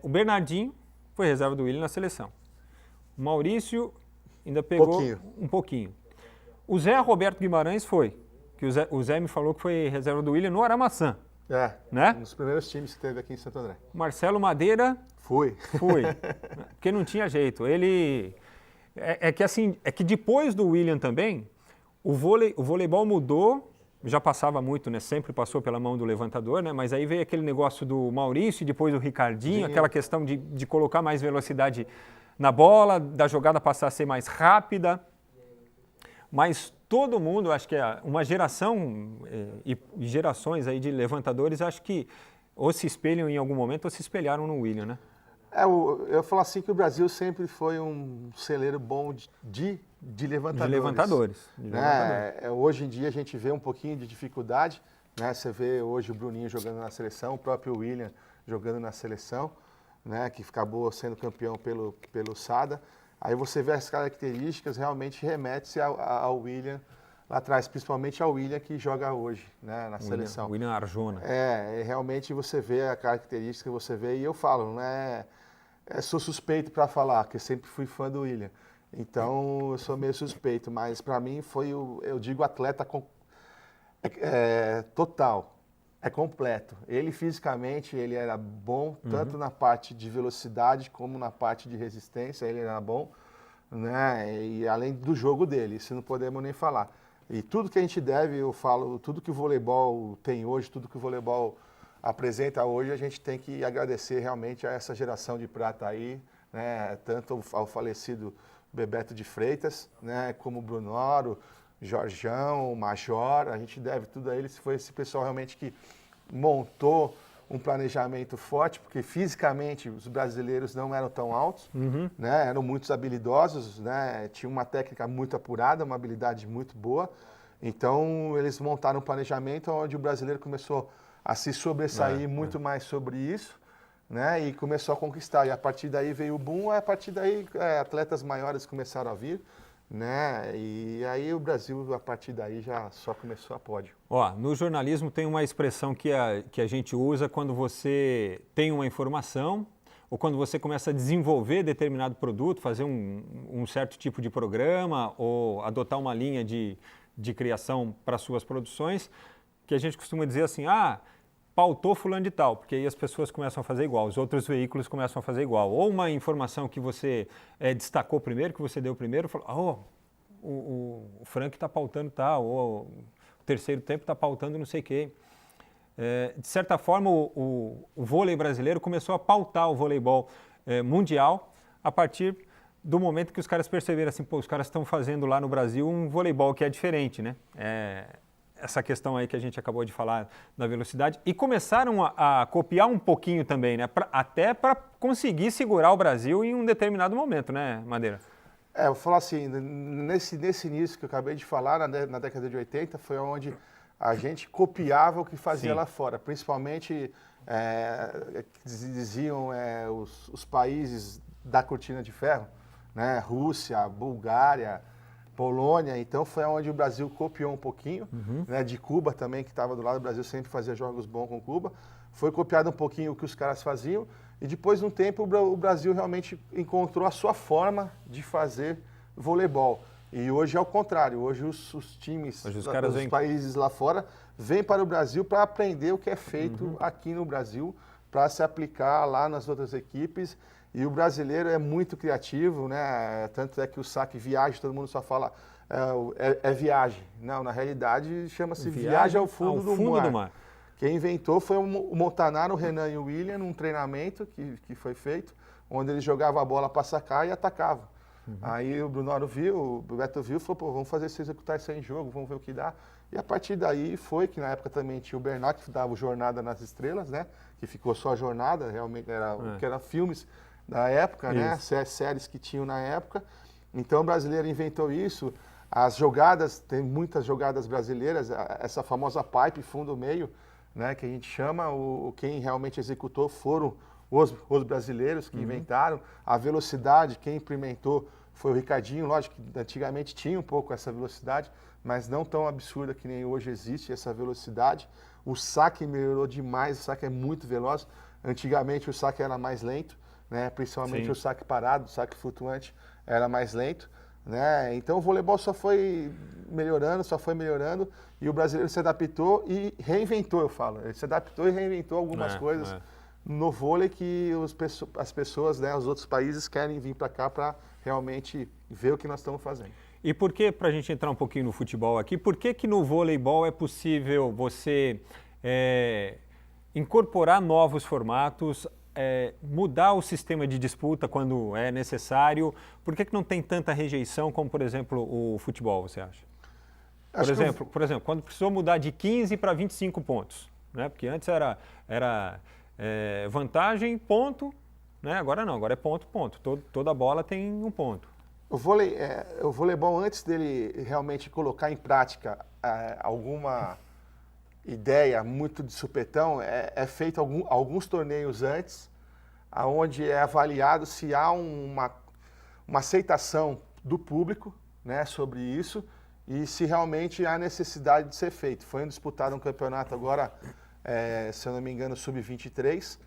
o Bernardinho foi reserva do William na seleção. O Maurício ainda pegou um pouquinho. O Zé Roberto Guimarães foi, que o Zé me falou que foi reserva do William no Aramaçã. Né? Um dos primeiros times que teve aqui em Santo André. Marcelo Madeira foi, porque não tinha jeito. Ele é que depois do William também, o voleibol mudou, já passava muito, né? Sempre passou pela mão do levantador, né? Mas aí veio aquele negócio do Maurício e depois do Ricardinho, aquela questão de colocar mais velocidade na bola, da jogada passar a ser mais rápida. Mas todo mundo, acho que uma geração e gerações aí de levantadores, acho que ou se espelham em algum momento ou se espelharam no William, né? Eu falo assim que o Brasil sempre foi um celeiro bom de levantadores. Hoje em dia a gente vê um pouquinho de dificuldade, né? Você vê hoje o Bruninho jogando na seleção, o próprio William jogando na seleção, né? Que acabou sendo campeão pelo SADA. Aí você vê as características, realmente remete-se ao William lá atrás, principalmente ao William que joga hoje, né, na seleção. William Arjona. Realmente você vê a característica, e eu falo, né, sou suspeito para falar, porque sempre fui fã do William. Então, eu sou meio suspeito, mas para mim foi, eu digo, atleta total. É completo. Ele fisicamente, ele era bom, tanto na parte de velocidade como na parte de resistência, ele era bom, né? E além do jogo dele, isso não podemos nem falar. E tudo que a gente deve, eu falo, tudo que o voleibol tem hoje, tudo que o voleibol apresenta hoje, a gente tem que agradecer realmente a essa geração de prata aí, né? Tanto ao falecido Bebeto de Freitas, né? Como o Brunoro, Jorjão, o Major, a gente deve tudo a eles. Foi esse pessoal realmente que montou um planejamento forte, porque fisicamente os brasileiros não eram tão altos, né? Eram muitos habilidosos, né? Tinha uma técnica muito apurada, uma habilidade muito boa. Então eles montaram um planejamento onde o brasileiro começou a se sobressair muito mais sobre isso, né? E começou a conquistar. E a partir daí veio o boom, a partir daí atletas maiores começaram a vir, né? E aí o Brasil, a partir daí, já só começou a pódio. No jornalismo tem uma expressão que a gente usa quando você tem uma informação ou quando você começa a desenvolver determinado produto, fazer um certo tipo de programa ou adotar uma linha de criação para suas produções, que a gente costuma dizer assim, pautou fulano de tal, porque aí as pessoas começam a fazer igual, os outros veículos começam a fazer igual. Ou uma informação que você destacou primeiro, que você deu primeiro, falou, o Frank está pautando tal, ou o terceiro tempo está pautando não sei o quê. de certa forma, o vôlei brasileiro começou a pautar o voleibol mundial a partir do momento que os caras perceberam assim, pô, os caras estão fazendo lá no Brasil um voleibol que é diferente, né? Essa questão aí que a gente acabou de falar da velocidade, e começaram a copiar um pouquinho também, né? Até para conseguir segurar o Brasil em um determinado momento, né, Madeira? Eu vou falar assim, nesse início que eu acabei de falar, na década de 80, foi onde a gente copiava o que fazia lá fora, principalmente diziam os países da cortina de ferro, né? Rússia, Bulgária, Polônia. Então foi onde o Brasil copiou um pouquinho, né? De Cuba também, que estava do lado. O Brasil sempre fazia jogos bons com Cuba. Foi copiado um pouquinho o que os caras faziam, e depois de um tempo o Brasil realmente encontrou a sua forma de fazer voleibol. E hoje é o contrário, hoje os times dos países lá fora vêm para o Brasil para aprender o que é feito aqui no Brasil, para se aplicar lá nas outras equipes. E o brasileiro é muito criativo, né? Tanto é que o saque viagem, todo mundo só fala viagem. Não, na realidade chama-se viagem ao fundo do mar. Quem inventou foi o Montanaro, o Renan e o William, num treinamento que foi feito, onde eles jogavam a bola para sacar e atacavam. Aí o Brunoro viu, o Beto viu e falou, pô, vamos fazer você executar isso aí em jogo, vamos ver o que dá. E a partir daí foi que na época também tinha o Bernard, que dava o Jornada nas Estrelas, né? Que ficou só a Jornada, realmente que era filmes da época, né? Séries que tinham na época. Então o brasileiro inventou isso. As jogadas, tem muitas jogadas brasileiras, essa famosa pipe fundo-meio, né, que a gente chama, quem realmente executou foram os brasileiros que inventaram. A velocidade, quem implementou foi o Ricardinho. Lógico que antigamente tinha um pouco essa velocidade, mas não tão absurda que nem hoje existe essa velocidade. O saque melhorou demais, o saque é muito veloz. Antigamente o saque era mais lento, né, principalmente o saque parado, o saque flutuante era mais lento. Né? Então o voleibol só foi melhorando, e o brasileiro se adaptou e reinventou, eu falo. Ele se adaptou e reinventou algumas coisas no vôlei que as pessoas, né, os outros países querem vir para cá para realmente ver o que nós estamos fazendo. E por que, para a gente entrar um pouquinho no futebol aqui, por que no voleibol é possível você incorporar novos formatos, mudar o sistema de disputa quando é necessário? Por que não tem tanta rejeição como, por exemplo, o futebol, você acha? Por exemplo, quando precisou mudar de 15 para 25 pontos, né? Porque antes era vantagem, ponto, né? Agora não, agora é ponto, ponto. Toda bola tem um ponto. O voleibol, antes dele realmente colocar em prática alguma ideia muito de supetão, é feito alguns torneios antes, onde é avaliado se há uma aceitação do público, né, sobre isso, e se realmente há necessidade de ser feito. Foi disputado um campeonato agora, se eu não me engano, sub-23,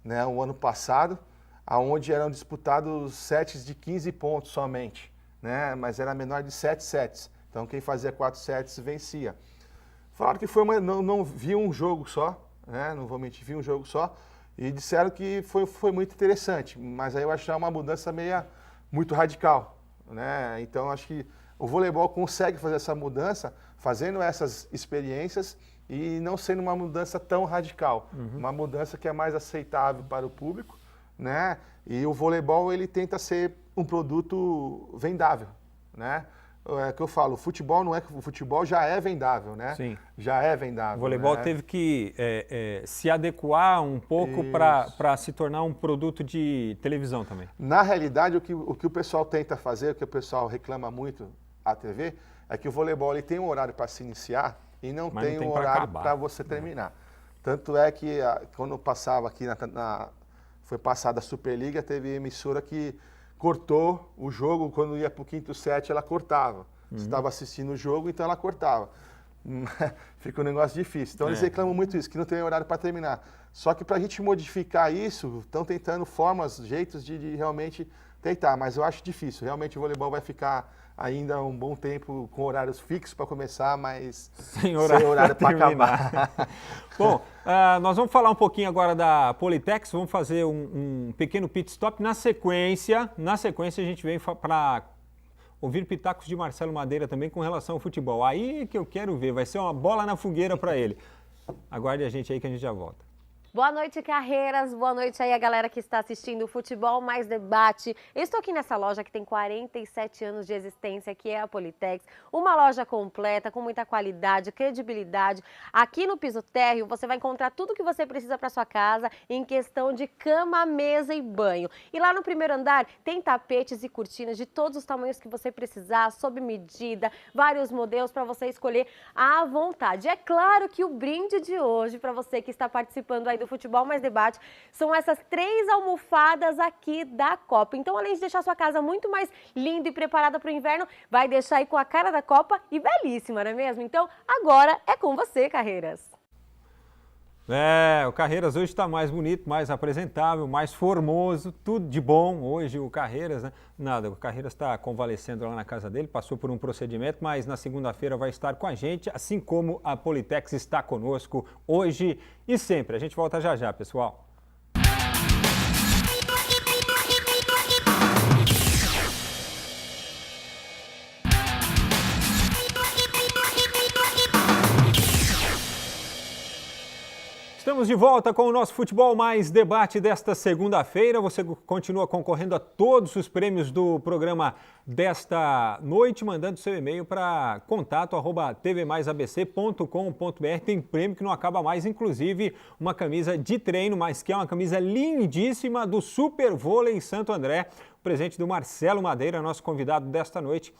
né, o ano passado, onde eram disputados sets de 15 pontos somente, né, mas era menor de 7 sets. Então quem fazia 4 sets vencia. Falaram que não vi um jogo só, né? Não vou mentir, vi um jogo só, e disseram que foi muito interessante, mas aí eu acho que é uma mudança muito radical, né? Então acho que o voleibol consegue fazer essa mudança, fazendo essas experiências e não sendo uma mudança tão radical, uma mudança que é mais aceitável para o público, né? E o voleibol ele tenta ser um produto vendável, né? É que eu falo, o futebol já é vendável, né? Sim. Já é vendável. O voleibol, né, teve que se adequar um pouco para se tornar um produto de televisão também. Na realidade, o que o pessoal tenta fazer, o que o pessoal reclama muito à TV, é que o voleibol ele tem um horário para se iniciar e não tem um horário para você terminar. Tanto é que quando passava aqui, foi passada a Superliga, teve emissora que cortou o jogo, quando ia para o quinto set, ela cortava. Você estava assistindo o jogo, então ela cortava. Fica um negócio difícil. Então eles reclamam muito isso, que não tem horário para terminar. Só que para a gente modificar isso, estão tentando formas, jeitos de realmente tentar, mas eu acho difícil. Realmente o voleibol vai ficar ainda um bom tempo com horários fixos para começar, mas sem horário para acabar. Bom, nós vamos falar um pouquinho agora da Politex, vamos fazer um pequeno pit stop. Na sequência a gente vem para ouvir pitacos de Marcelo Madeira também com relação ao futebol. Aí que eu quero ver, vai ser uma bola na fogueira para ele. Aguarde a gente aí que a gente já volta. Boa noite, Carreiras. Boa noite aí a galera que está assistindo o Futebol Mais Debate. Eu estou aqui nessa loja que tem 47 anos de existência, que é a Politex. Uma loja completa, com muita qualidade, credibilidade. Aqui no piso térreo você vai encontrar tudo que você precisa para sua casa em questão de cama, mesa e banho. E lá no primeiro andar tem tapetes e cortinas de todos os tamanhos que você precisar, sob medida, vários modelos para você escolher à vontade. É claro que o brinde de hoje, para você que está participando aí do Futebol Mais Debate, são essas 3 almofadas aqui da Copa. Então, além de deixar sua casa muito mais linda e preparada para o inverno, vai deixar aí com a cara da Copa e belíssima, não é mesmo? Então, agora é com você, Carreiras. O Carreiras hoje está mais bonito, mais apresentável, mais formoso, tudo de bom. Hoje o Carreiras, né? Nada, o Carreiras está convalescendo lá na casa dele, passou por um procedimento, mas na segunda-feira vai estar com a gente, assim como a Politex está conosco hoje e sempre. A gente volta já já, pessoal. Estamos de volta com o nosso Futebol Mais Debate desta segunda-feira. Você continua concorrendo a todos os prêmios do programa desta noite, mandando seu e-mail para contato@tvmaisabc.com.br. Tem prêmio que não acaba mais, inclusive uma camisa de treino, mas que é uma camisa lindíssima do Super Vôlei Santo André, presente do Marcelo Madeira, nosso convidado desta noite.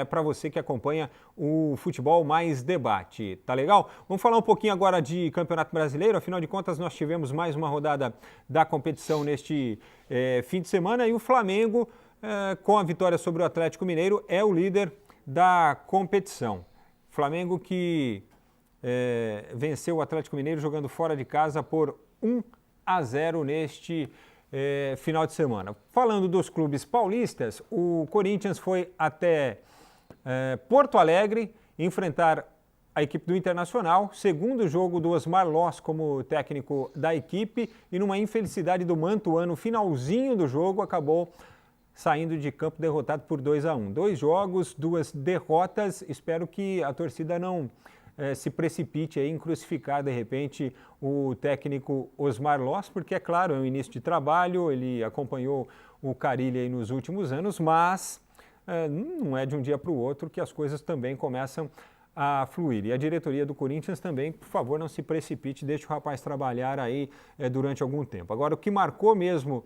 Para você que acompanha o Futebol Mais Debate. Tá legal? Vamos falar um pouquinho agora de Campeonato Brasileiro. Afinal de contas, nós tivemos mais uma rodada da competição neste fim de semana e o Flamengo, com a vitória sobre o Atlético Mineiro, é o líder da competição. Flamengo que venceu o Atlético Mineiro jogando fora de casa por 1-0 neste final de semana. Falando dos clubes paulistas, o Corinthians foi até Porto Alegre enfrentar a equipe do Internacional, segundo jogo do Osmar Loss como técnico da equipe, e numa infelicidade do Mantuan, no finalzinho do jogo, acabou saindo de campo derrotado por 2-1. 2 jogos, 2 derrotas. Espero que a torcida não se precipite em crucificar de repente o técnico Osmar Loss, porque é claro, é um início de trabalho, ele acompanhou o Carille aí nos últimos anos, mas não é de um dia para o outro que as coisas também começam a fluir. E a diretoria do Corinthians também, por favor, não se precipite, deixe o rapaz trabalhar aí durante algum tempo. Agora, o que marcou mesmo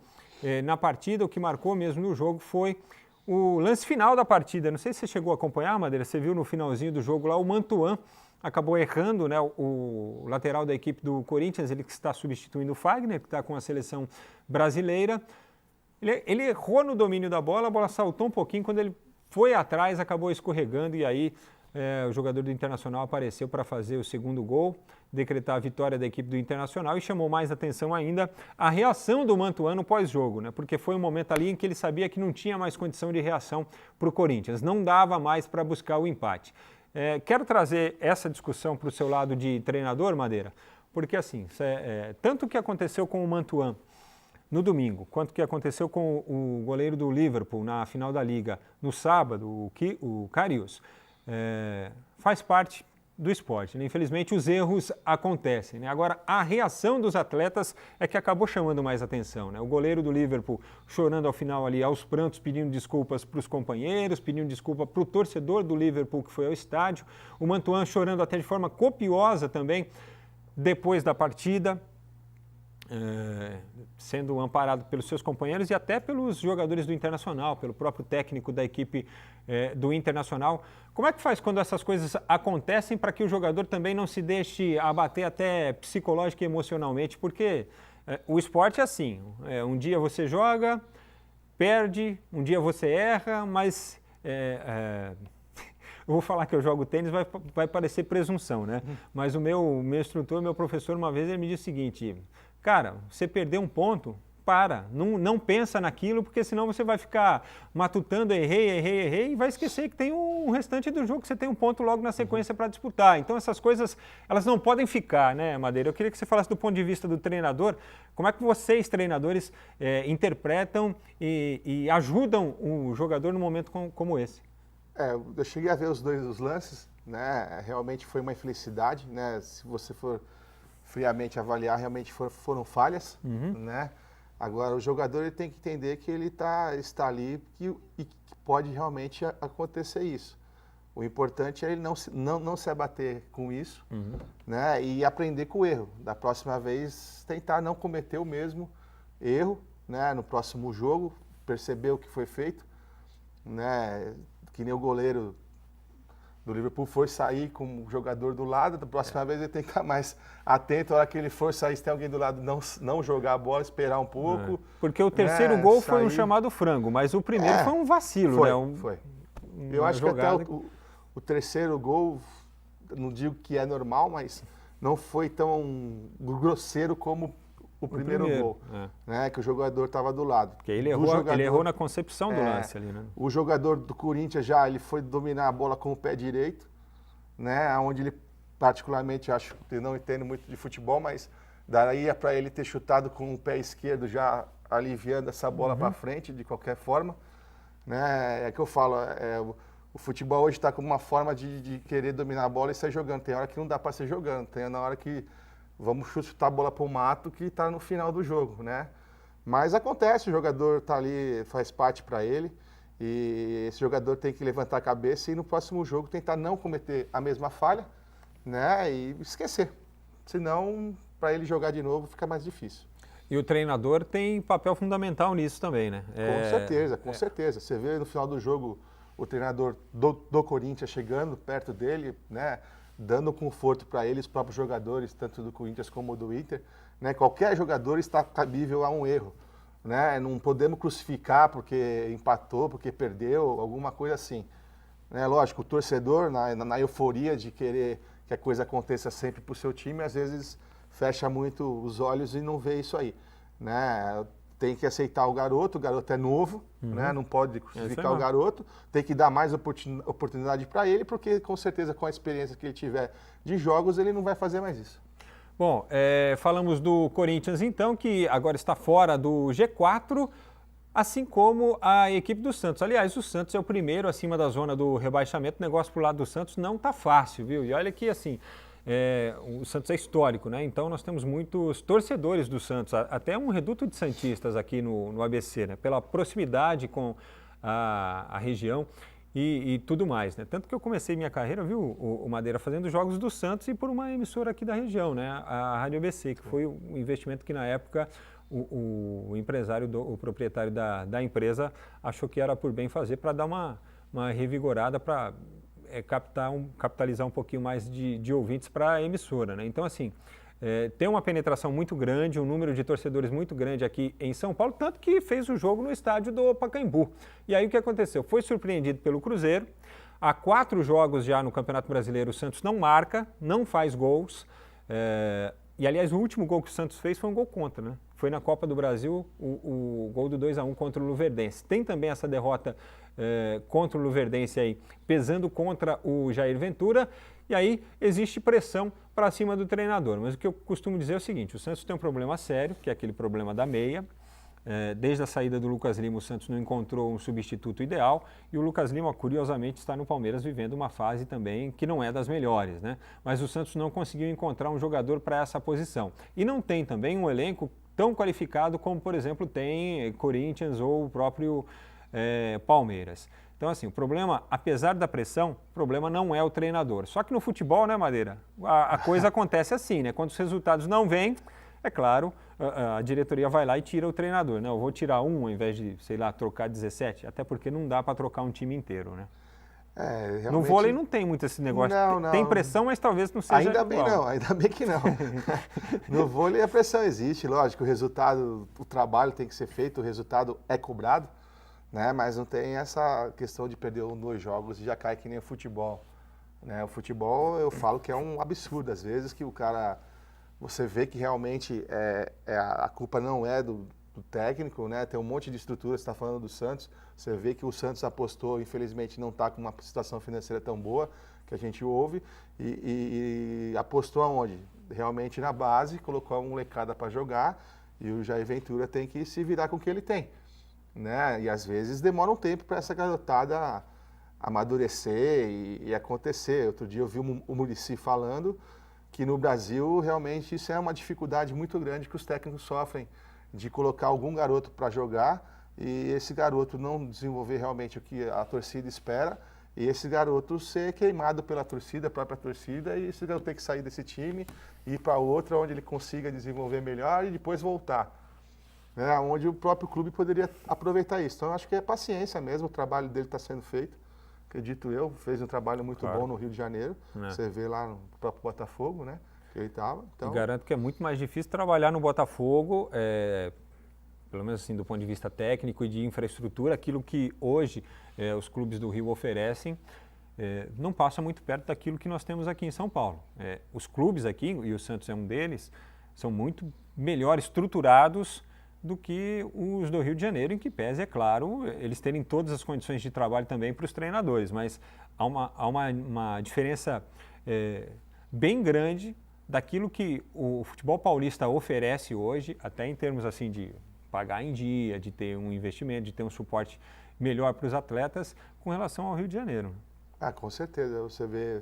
na partida, o que marcou mesmo no jogo foi o lance final da partida. Não sei se você chegou a acompanhar, Madeira, você viu no finalzinho do jogo lá, o Mantuan acabou errando, né, o lateral da equipe do Corinthians, ele que está substituindo o Fagner, que está com a seleção brasileira. Ele errou no domínio da bola, a bola saltou um pouquinho, quando ele foi atrás, acabou escorregando e aí o jogador do Internacional apareceu para fazer o segundo gol, decretar a vitória da equipe do Internacional, e chamou mais atenção ainda a reação do Mantuan no pós-jogo, né? Porque foi um momento ali em que ele sabia que não tinha mais condição de reação para o Corinthians, não dava mais para buscar o empate. Quero trazer essa discussão para o seu lado de treinador, Madeira, porque assim, tanto o que aconteceu com o Mantuan no domingo, quanto o que aconteceu com o goleiro do Liverpool na final da Liga no sábado, o Karius, faz parte do esporte, né? Infelizmente os erros acontecem, né? Agora a reação dos atletas é que acabou chamando mais atenção, né? O goleiro do Liverpool chorando ao final ali aos prantos, pedindo desculpas para os companheiros, pedindo desculpa para o torcedor do Liverpool que foi ao estádio, o Mantuan chorando até de forma copiosa também depois da partida, sendo amparado pelos seus companheiros e até pelos jogadores do Internacional, pelo próprio técnico da equipe do Internacional. Como é que faz quando essas coisas acontecem para que o jogador também não se deixe abater até psicológica e emocionalmente? Porque o esporte é assim, um dia você joga, perde, um dia você erra, mas eu vou falar que eu jogo tênis, vai parecer presunção, né? Mas o meu instrutor, meu professor, uma vez ele me disse o seguinte: cara, você perdeu um ponto, não pensa naquilo, porque senão você vai ficar matutando, errei, e vai esquecer que tem um restante do jogo, que você tem um ponto logo na sequência para disputar. Então essas coisas, elas não podem ficar, né, Madeira? Eu queria que você falasse do ponto de vista do treinador, como é que vocês, treinadores, interpretam e ajudam o jogador num momento como esse? Eu cheguei a ver os lances, né? Realmente foi uma infelicidade, né? Se você for friamente avaliar, realmente foram falhas, né? Agora, o jogador ele tem que entender que ele está ali e que pode realmente acontecer isso. O importante é ele não se abater com isso, né? E aprender com o erro. Da próxima vez, tentar não cometer o mesmo erro, né? No próximo jogo, perceber o que foi feito, né? Que nem o goleiro do Liverpool foi sair com o jogador do lado, da próxima vez ele tem que estar mais atento, a hora que ele for sair, se tem alguém do lado, não jogar a bola, esperar um pouco. Porque o terceiro gol foi um chamado frango, mas o primeiro foi um vacilo, né? Foi. Eu acho jogada... que até o terceiro gol, não digo que é normal, mas não foi tão grosseiro como o primeiro gol, né? Que o jogador estava do lado. Porque ele errou na concepção do lance ali, né? O jogador do Corinthians ele foi dominar a bola com o pé direito, né? Onde ele particularmente, acho que não entendo muito de futebol, mas daria para ele ter chutado com o pé esquerdo já aliviando essa bola para frente de qualquer forma, né? É que eu falo, o futebol hoje está com uma forma de querer dominar a bola e sair jogando. Tem hora que não dá para sair jogando, tem na hora que vamos chutar a bola para o mato que está no final do jogo, né? Mas acontece, o jogador está ali, faz parte para ele, e esse jogador tem que levantar a cabeça e no próximo jogo tentar não cometer a mesma falha, né? E esquecer. Senão, para ele jogar de novo, fica mais difícil. E o treinador tem papel fundamental nisso também, né? Com certeza. Você vê no final do jogo o treinador do Corinthians chegando perto dele, né? Dando conforto para ele, os próprios jogadores, tanto do Corinthians como do Inter, né? Qualquer jogador está cabível a um erro, né? Não podemos crucificar porque empatou, porque perdeu, alguma coisa assim, né? Lógico, o torcedor, na euforia de querer que a coisa aconteça sempre para o seu time, às vezes fecha muito os olhos e não vê isso aí, né? Tem que aceitar o garoto é novo, né? Não pode crucificar o garoto, tem que dar mais oportunidade para ele, porque com certeza com a experiência que ele tiver de jogos, ele não vai fazer mais isso. Bom, falamos do Corinthians então, que agora está fora do G4, assim como a equipe do Santos. Aliás, o Santos é o primeiro acima da zona do rebaixamento, o negócio pro lado do Santos não tá fácil, viu? E olha que assim... o Santos é histórico, né? Então nós temos muitos torcedores do Santos, até um reduto de santistas aqui no ABC, né? Pela proximidade com a região e tudo mais, né? Tanto que eu comecei minha carreira, viu, o Madeira, fazendo jogos do Santos e por uma emissora aqui da região, né? A Rádio ABC, que foi um investimento que na época o empresário, o proprietário da empresa achou que era por bem fazer para dar uma revigorada para... capitalizar um pouquinho mais de ouvintes para a emissora, né? Então, assim, tem uma penetração muito grande, um número de torcedores muito grande aqui em São Paulo, tanto que fez o jogo no estádio do Pacaembu. E aí o que aconteceu? Foi surpreendido pelo Cruzeiro. Há 4 jogos já no Campeonato Brasileiro, o Santos não marca, não faz gols. E, aliás, o último gol que o Santos fez foi um gol contra, né? Foi na Copa do Brasil, o gol do 2-1 contra o Luverdense. Tem também essa derrota contra o Luverdense aí, pesando contra o Jair Ventura, e aí existe pressão para cima do treinador. Mas o que eu costumo dizer é o seguinte, o Santos tem um problema sério, que é aquele problema da meia. Desde a saída do Lucas Lima, o Santos não encontrou um substituto ideal, e o Lucas Lima, curiosamente, está no Palmeiras vivendo uma fase também que não é das melhores, né? Mas o Santos não conseguiu encontrar um jogador para essa posição. E não tem também um elenco tão qualificado como, por exemplo, tem Corinthians ou o próprio Palmeiras. Então, assim, o problema, apesar da pressão, o problema não é o treinador. Só que no futebol, né, Madeira, a coisa acontece assim, né? Quando os resultados não vêm, é claro, a diretoria vai lá e tira o treinador, né? Eu vou tirar um ao invés de, sei lá, trocar 17, até porque não dá para trocar um time inteiro, né? Realmente... No vôlei não tem muito esse negócio. Não. Tem pressão, mas talvez não seja ainda bem igual. Ainda bem que não. No vôlei a pressão existe, lógico, o resultado, o trabalho tem que ser feito, o resultado é cobrado, né? Mas não tem essa questão de perder 1, 2 jogos e já cai que nem o futebol, né? O futebol, eu falo que é um absurdo, às vezes, que o cara, você vê que realmente a culpa não é do técnico, né? Tem um monte de estrutura, você está falando do Santos, você vê que o Santos apostou, infelizmente não está com uma situação financeira tão boa, que a gente ouve, e apostou aonde? Realmente na base, colocou uma molecada para jogar, e o Jair Ventura tem que se virar com o que ele tem, né? E às vezes demora um tempo para essa garotada amadurecer e acontecer. Outro dia eu vi o Muricy falando que no Brasil realmente isso é uma dificuldade muito grande que os técnicos sofrem de colocar algum garoto para jogar e esse garoto não desenvolver realmente o que a torcida espera e esse garoto ser queimado pela torcida, a própria torcida, e esse garoto ter que sair desse time e ir para outra onde ele consiga desenvolver melhor e depois voltar. Né, onde o próprio clube poderia aproveitar isso. Então, eu acho que é paciência mesmo, o trabalho dele está sendo feito, acredito eu, fez um trabalho muito bom no Rio de Janeiro, você vê lá no próprio Botafogo, né, que ele estava. Então... E garanto que é muito mais difícil trabalhar no Botafogo, pelo menos assim do ponto de vista técnico e de infraestrutura, aquilo que hoje os clubes do Rio oferecem, não passa muito perto daquilo que nós temos aqui em São Paulo. Os clubes aqui, e o Santos é um deles, são muito melhor estruturados do que os do Rio de Janeiro, em que pese, é claro, eles terem todas as condições de trabalho também para os treinadores, mas há uma diferença bem grande daquilo que o futebol paulista oferece hoje, até em termos assim de pagar em dia, de ter um investimento, de ter um suporte melhor para os atletas, com relação ao Rio de Janeiro. Ah, com certeza, você vê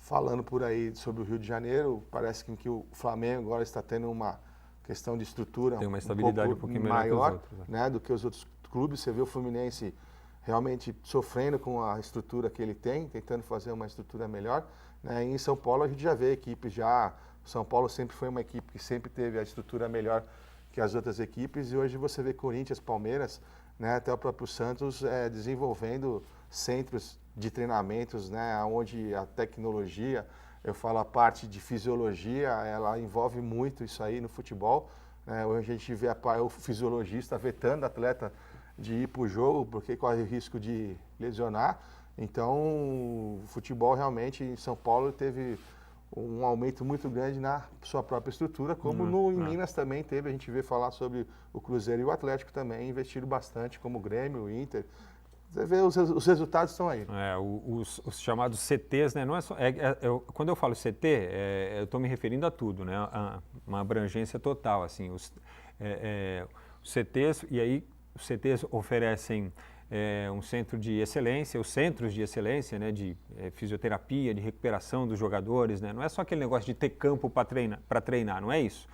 falando por aí sobre o Rio de Janeiro, parece que o Flamengo agora está tendo uma questão de estrutura tem uma estabilidade um pouquinho maior que os outros, né, do que os outros clubes. Você vê o Fluminense realmente sofrendo com a estrutura que ele tem, tentando fazer uma estrutura melhor. Né? E em São Paulo a gente já vê equipes já... São Paulo sempre foi uma equipe que sempre teve a estrutura melhor que as outras equipes e hoje você vê Corinthians, Palmeiras, né, até o próprio Santos desenvolvendo centros de treinamentos, né, onde a tecnologia... Eu falo a parte de fisiologia, ela envolve muito isso aí no futebol. Né? Hoje a gente vê o fisiologista vetando o atleta de ir para o jogo, porque corre o risco de lesionar. Então, o futebol realmente em São Paulo teve um aumento muito grande na sua própria estrutura, como em Minas também teve. A gente vê falar sobre o Cruzeiro e o Atlético também, investiram bastante, como o Grêmio, o Inter. Você vê, os resultados estão aí. Os chamados CTs, né? Não é só, quando eu falo CT, eu estou me referindo a tudo, né? Uma abrangência total, assim. Os CTs, e aí os CTs oferecem um centro de excelência, os centros de excelência, né? De fisioterapia, de recuperação dos jogadores, né? Não é só aquele negócio de ter campo para treinar, não é isso.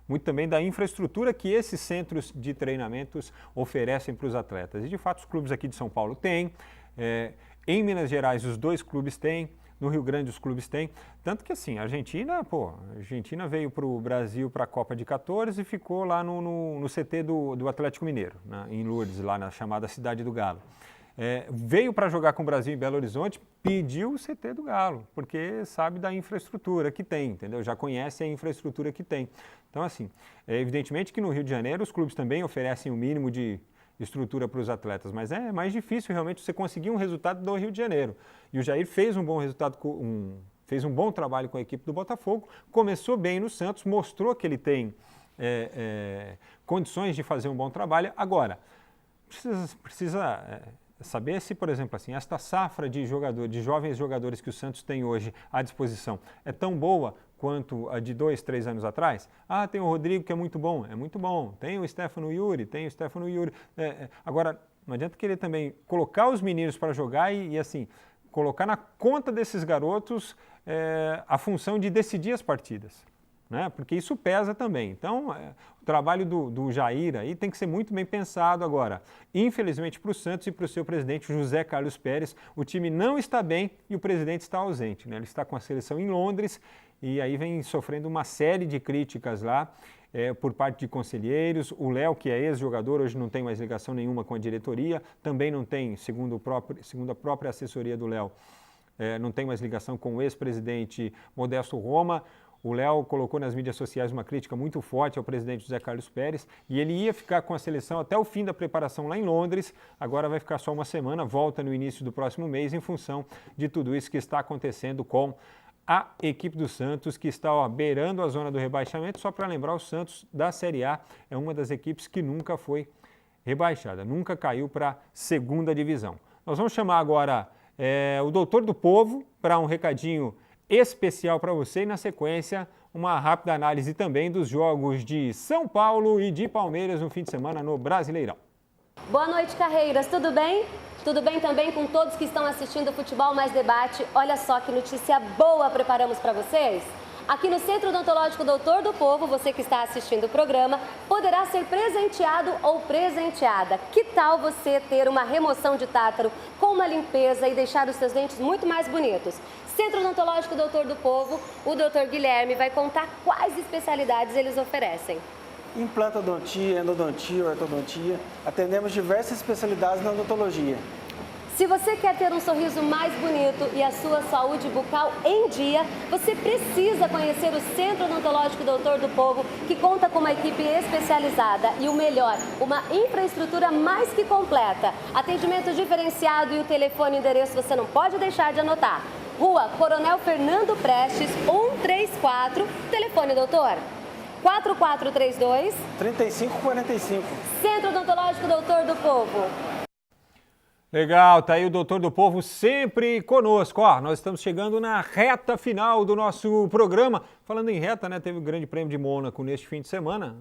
Muito também da infraestrutura que esses centros de treinamentos oferecem para os atletas. E, de fato, os clubes aqui de São Paulo têm, em Minas Gerais os 2 clubes têm, no Rio Grande os clubes têm. Tanto que, assim, a Argentina veio para o Brasil para a Copa de 14 e ficou lá no CT do Atlético Mineiro, né, em Lourdes, lá na chamada Cidade do Galo. Veio para jogar com o Brasil em Belo Horizonte, pediu o CT do Galo, porque sabe da infraestrutura que tem, entendeu? Já conhece a infraestrutura que tem. Então, assim, evidentemente que no Rio de Janeiro os clubes também oferecem o mínimo de estrutura para os atletas, mas é mais difícil realmente você conseguir um resultado do Rio de Janeiro. E o Jair fez um bom resultado, fez um bom trabalho com a equipe do Botafogo, começou bem no Santos, mostrou que ele tem condições de fazer um bom trabalho. Agora, precisa saber se, por exemplo, assim, esta safra de jovens jogadores que o Santos tem hoje à disposição é tão boa quanto a de 2, 3 anos atrás. Tem o Rodrigo que é muito bom, tem o Stefano Yuri, agora, não adianta querer também colocar os meninos para jogar e assim, colocar na conta desses garotos a função de decidir as partidas. Né? Porque isso pesa também. Então, o trabalho do Jair aí tem que ser muito bem pensado agora. Infelizmente, para o Santos e para o seu presidente, José Carlos Pérez, o time não está bem e o presidente está ausente. Né? Ele está com a seleção em Londres e aí vem sofrendo uma série de críticas lá por parte de conselheiros. O Léo, que é ex-jogador, hoje não tem mais ligação nenhuma com a diretoria, também não tem, segundo a própria assessoria do Léo, não tem mais ligação com o ex-presidente Modesto Roma. O Léo colocou nas mídias sociais uma crítica muito forte ao presidente José Carlos Pérez e ele ia ficar com a seleção até o fim da preparação lá em Londres, agora vai ficar só uma semana, volta no início do próximo mês em função de tudo isso que está acontecendo com a equipe do Santos, que está beirando a zona do rebaixamento. Só para lembrar, o Santos da Série A é uma das equipes que nunca foi rebaixada, nunca caiu para a segunda divisão. Nós vamos chamar agora o Doutor do Povo para um recadinho especial para você e, na sequência, uma rápida análise também dos jogos de São Paulo e de Palmeiras no fim de semana no Brasileirão. Boa noite, Carreiras, tudo bem? Tudo bem também com todos que estão assistindo o Futebol Mais Debate? Olha só que notícia boa preparamos para vocês. Aqui no Centro Odontológico Doutor do Povo, você que está assistindo o programa, poderá ser presenteado ou presenteada. Que tal você ter uma remoção de tártaro com uma limpeza e deixar os seus dentes muito mais bonitos? Centro Odontológico Doutor do Povo, o Dr. Guilherme vai contar quais especialidades eles oferecem. Implantodontia, endodontia, ortodontia. Atendemos diversas especialidades na odontologia. Se você quer ter um sorriso mais bonito e a sua saúde bucal em dia, você precisa conhecer o Centro Odontológico Doutor do Povo, que conta com uma equipe especializada e o melhor, uma infraestrutura mais que completa. Atendimento diferenciado e o telefone e endereço você não pode deixar de anotar. Rua Coronel Fernando Prestes, 134. Telefone, doutor? 4432 3545. Centro Odontológico Doutor do Povo. Legal, tá aí o Doutor do Povo sempre conosco. Ó, nós estamos chegando na reta final do nosso programa. Falando em reta, né, teve o Grande Prêmio de Mônaco neste fim de semana.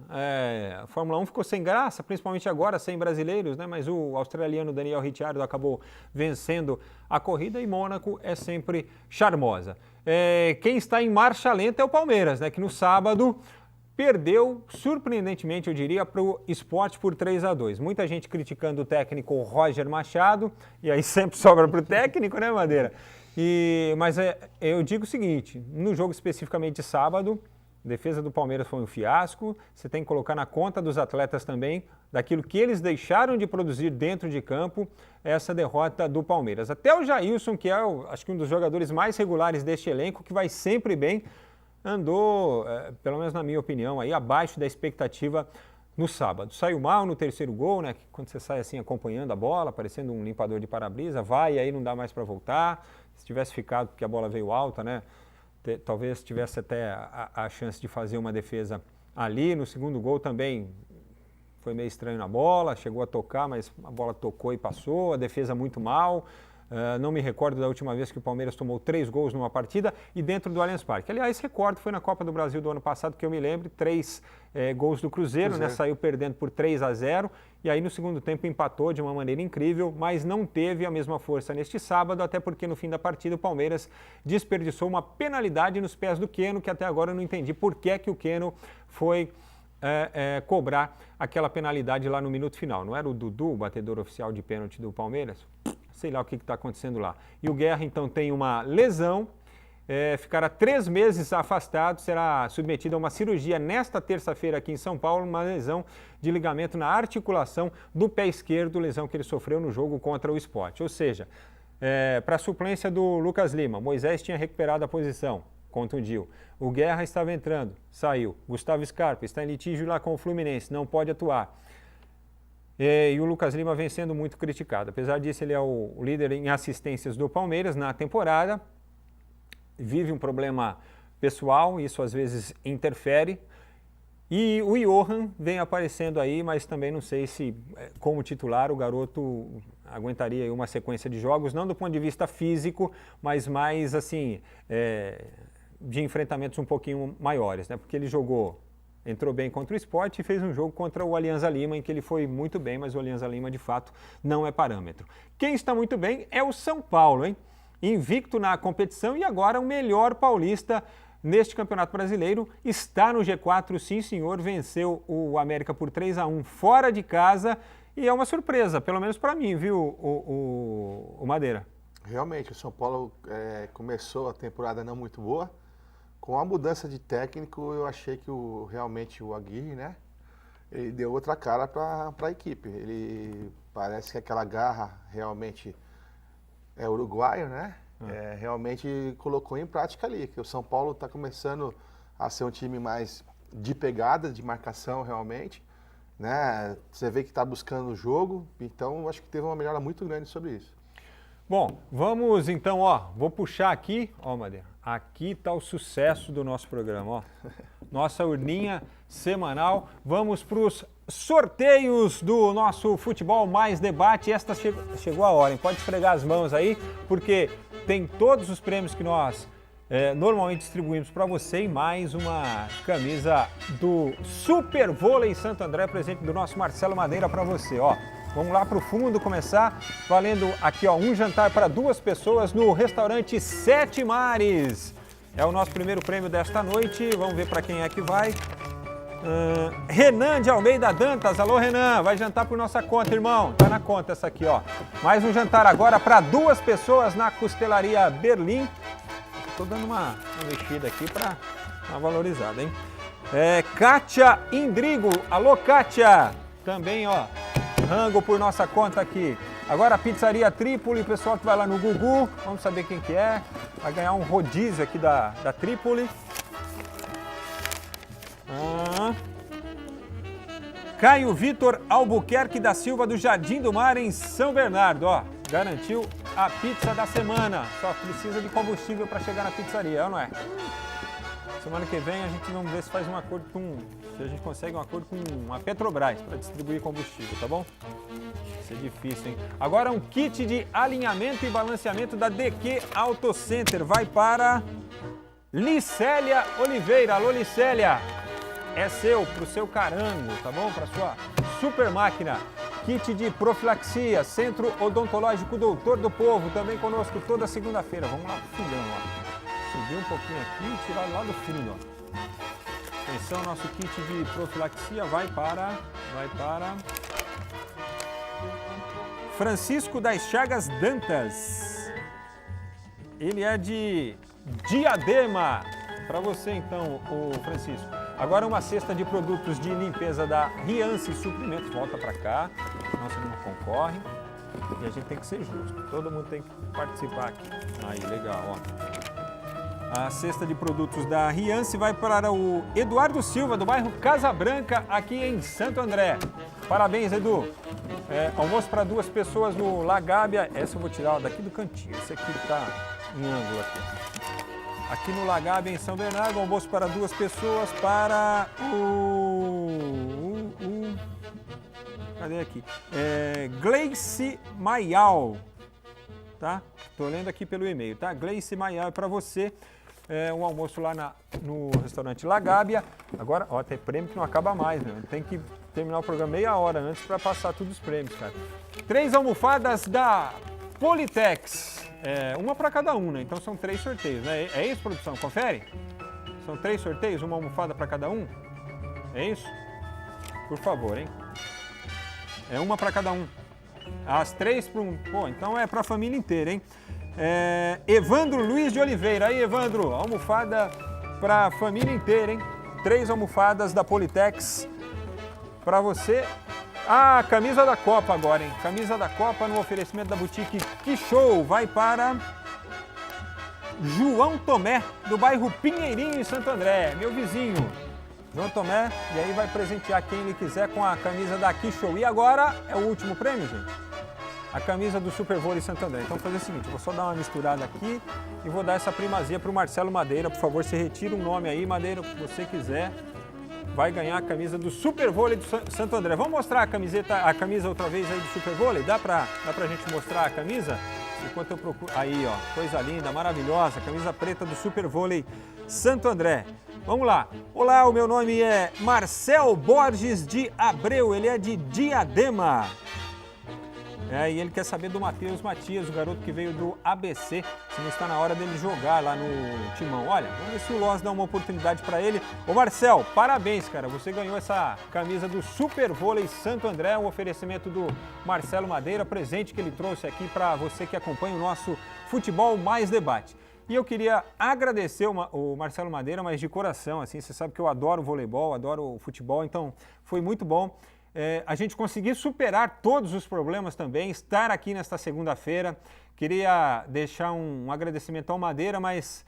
A Fórmula 1 ficou sem graça, principalmente agora, sem brasileiros, né? Mas o australiano Daniel Ricciardo acabou vencendo a corrida e Mônaco é sempre charmosa. Quem está em marcha lenta é o Palmeiras, né? Que no sábado perdeu, surpreendentemente, eu diria, para o Sport por 3-2. Muita gente criticando o técnico Roger Machado, e aí sempre sobra para o técnico, né, Madeira? Mas eu digo o seguinte, no jogo especificamente de sábado, a defesa do Palmeiras foi um fiasco, você tem que colocar na conta dos atletas também, daquilo que eles deixaram de produzir dentro de campo, essa derrota do Palmeiras. Até o Jailson, que é, acho que um dos jogadores mais regulares deste elenco, que vai sempre bem, andou, pelo menos na minha opinião, aí abaixo da expectativa no sábado. Saiu mal no terceiro gol, né? Quando você sai assim acompanhando a bola, parecendo um limpador de para-brisa, vai e aí não dá mais para voltar. Se tivesse ficado porque a bola veio alta, né? Talvez tivesse até a chance de fazer uma defesa ali. No segundo gol também foi meio estranho na bola, chegou a tocar, mas a bola tocou e passou, a defesa muito mal. Não me recordo da última vez que o Palmeiras tomou 3 gols numa partida e dentro do Allianz Parque. Aliás, recordo, foi na Copa do Brasil do ano passado que eu me lembro, 3 gols do Cruzeiro, né? Saiu perdendo por 3-0 e aí no segundo tempo empatou de uma maneira incrível, mas não teve a mesma força neste sábado, até porque no fim da partida o Palmeiras desperdiçou uma penalidade nos pés do Keno, que até agora eu não entendi por que o Keno foi cobrar aquela penalidade lá no minuto final. Não era o Dudu, o batedor oficial de pênalti do Palmeiras? Sei lá o que está acontecendo lá. E o Guerra, então, tem uma lesão, ficará 3 meses afastado, será submetido a uma cirurgia nesta terça-feira aqui em São Paulo, uma lesão de ligamento na articulação do pé esquerdo, lesão que ele sofreu no jogo contra o Sport. Ou seja, para a suplência do Lucas Lima, Moisés tinha recuperado a posição, contundiu. O Guerra estava entrando, saiu. Gustavo Scarpa está em litígio lá com o Fluminense, não pode atuar. E o Lucas Lima vem sendo muito criticado. Apesar disso, ele é o líder em assistências do Palmeiras na temporada. Vive um problema pessoal, isso às vezes interfere. E o Johan vem aparecendo aí, mas também não sei se, como titular, o garoto aguentaria uma sequência de jogos, não do ponto de vista físico, mas mais assim, de enfrentamentos um pouquinho maiores, né? Porque ele entrou bem contra o Sport e fez um jogo contra o Alianza Lima, em que ele foi muito bem, mas o Alianza Lima, de fato, não é parâmetro. Quem está muito bem é o São Paulo, hein? Invicto na competição e agora o melhor paulista neste Campeonato Brasileiro. Está no G4, sim senhor, venceu o América por 3-1 fora de casa e é uma surpresa, pelo menos para mim, viu, o Madeira? Realmente, o São Paulo começou a temporada não muito boa. Com a mudança de técnico, eu achei que realmente o Aguirre, né, ele deu outra cara para a equipe. Ele parece que aquela garra realmente é uruguaio, né? Realmente colocou em prática ali, que o São Paulo está começando a ser um time mais de pegada, de marcação realmente, né? Você vê que está buscando o jogo, então acho que teve uma melhora muito grande sobre isso. Bom, vamos então, vou puxar aqui, Madeira, aqui está o sucesso do nosso programa, nossa urninha semanal. Vamos para os sorteios do nosso Futebol Mais Debate. Esta chegou a hora, hein? Pode esfregar as mãos aí, porque tem todos os prêmios que nós normalmente distribuímos para você e mais uma camisa do Super Vôlei Santo André, presente do nosso Marcelo Madeira para você, Vamos lá para o fundo começar, valendo aqui, ó, um jantar para 2 pessoas no restaurante Sete Mares. É o nosso primeiro prêmio desta noite, vamos ver para quem é que vai. Renan de Almeida Dantas, alô Renan, vai jantar por nossa conta, irmão. Tá na conta essa aqui, ó. Mais um jantar agora para 2 pessoas na Costelaria Berlim. Tô dando uma mexida aqui para uma valorizada, hein? Kátia Indrigo, alô Kátia, também, ó, rango por nossa conta aqui. Agora a Pizzaria Trípoli, o pessoal que vai lá no Gugu, vamos saber quem que é. Vai ganhar um rodízio aqui da Trípoli. Caio Vitor Albuquerque da Silva do Jardim do Mar em São Bernardo, ó, garantiu a pizza da semana. Só precisa de combustível para chegar na pizzaria, ou não é? Semana que vem a gente vamos ver se faz um acordo se a gente consegue um acordo com a Petrobras para distribuir combustível, tá bom? Isso é difícil, hein? Agora um kit de alinhamento e balanceamento da DQ Auto Center vai para Licélia Oliveira. Alô Licélia, é seu, pro seu carango, tá bom? Para sua super máquina. Kit de profilaxia, Centro Odontológico Doutor do Povo, também conosco toda segunda-feira. Vamos lá pro fundão, ó. Subir um pouquinho aqui e tirar lá do fundo, ó. Atenção, nosso kit de profilaxia vai para Francisco das Chagas Dantas. Ele é de Diadema. Para você então, o Francisco. Agora uma cesta de produtos de limpeza da Riance Suprimentos. Volta para cá, senão você não concorre. E a gente tem que ser justo. Todo mundo tem que participar aqui. Aí, legal, ó. A cesta de produtos da Riance vai para o Eduardo Silva, do bairro Casa Branca, aqui em Santo André. Parabéns, Edu. Almoço para 2 pessoas no Lagábia. Essa eu vou tirar daqui do cantinho. Esse aqui está em ângulo aqui. Aqui no Lagábia, em São Bernardo, almoço para 2 pessoas para cadê aqui? Gleice Maial. Tá? Tô lendo aqui pelo e-mail, tá? Gleice Maial é para você. Um almoço lá no restaurante Lagábia. Agora, ó, tem prêmio que não acaba mais, né? Tem que terminar o programa meia hora antes para passar todos os prêmios, cara. 3 almofadas da Politex. Uma para cada um, né? Então são 3 sorteios, né? É isso, produção? Confere? São 3 sorteios, uma almofada para cada um? É isso? Por favor, hein? É uma para cada um. As 3 para um. Pô, então é para a família inteira, hein? Evandro Luiz de Oliveira. Aí, Evandro, almofada para a família inteira, hein? 3 almofadas da Politex para você. Ah, camisa da Copa agora, hein? Camisa da Copa no oferecimento da boutique Que Show. Vai para João Tomé, do bairro Pinheirinho, em Santo André. Meu vizinho, João Tomé. E aí vai presentear quem ele quiser com a camisa da Que Show. E agora é o último prêmio, gente. A camisa do Super Vôlei Santo André. Então, vou fazer o seguinte, eu vou só dar uma misturada aqui e vou dar essa primazia para o Marcelo Madeira. Por favor, você retira um nome aí, Madeira, o que você quiser. Vai ganhar a camisa do Super Vôlei do Santo André. Vamos mostrar a camisa outra vez aí do Super Vôlei? Dá pra gente mostrar a camisa? Enquanto eu procuro... Aí, ó, coisa linda, maravilhosa. Camisa preta do Super Vôlei Santo André. Vamos lá. Olá, o meu nome é Marcel Borges de Abreu. Ele é de Diadema. E ele quer saber do Matheus Matias, o garoto que veio do ABC, se não está na hora dele jogar lá no Timão. Olha, vamos ver se o Loz dá uma oportunidade para ele. Ô Marcel, parabéns, cara, você ganhou essa camisa do Super Vôlei Santo André, um oferecimento do Marcelo Madeira, presente que ele trouxe aqui para você que acompanha o nosso Futebol Mais Debate. E eu queria agradecer o Marcelo Madeira, mas de coração, assim, você sabe que eu adoro o voleibol, adoro o futebol, então foi muito bom. A gente conseguir superar todos os problemas também, estar aqui nesta segunda-feira. Queria deixar um agradecimento ao Madeira, mas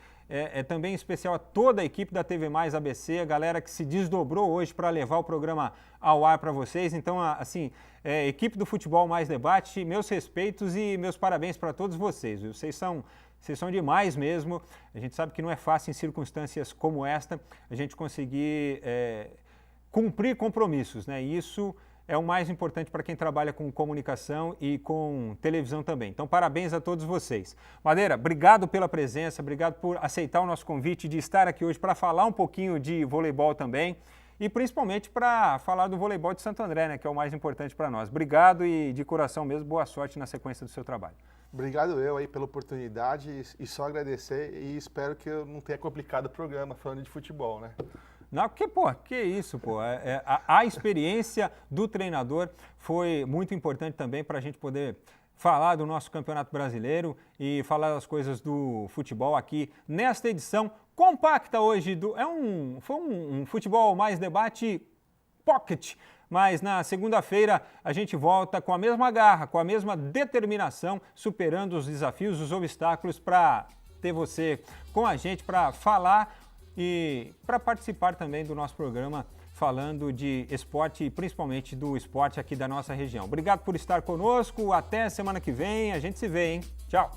também especial a toda a equipe da TV Mais ABC, a galera que se desdobrou hoje para levar o programa ao ar para vocês. Então, assim, equipe do Futebol Mais Debate, meus respeitos e meus parabéns para todos vocês. Viu? Vocês são demais mesmo. A gente sabe que não é fácil em circunstâncias como esta a gente conseguir cumprir compromissos, né? E isso é o mais importante para quem trabalha com comunicação e com televisão também. Então, parabéns a todos vocês. Madeira, obrigado pela presença, obrigado por aceitar o nosso convite de estar aqui hoje para falar um pouquinho de voleibol também. e principalmente para falar do voleibol de Santo André, né, que é o mais importante para nós. Obrigado e de coração mesmo, boa sorte na sequência do seu trabalho. Obrigado eu aí pela oportunidade e só agradecer e espero que eu não tenha complicado o programa falando de futebol, né? Não, porque, pô, que isso, pô. A experiência do treinador foi muito importante também para a gente poder falar do nosso Campeonato Brasileiro e falar das coisas do futebol aqui nesta edição compacta hoje. Foi um Futebol Mais Debate Pocket, mas na segunda-feira a gente volta com a mesma garra, com a mesma determinação, superando os desafios, os obstáculos para ter você com a gente para falar e para participar também do nosso programa falando de esporte e principalmente do esporte aqui da nossa região. Obrigado por estar conosco, até semana que vem, a gente se vê, hein? Tchau!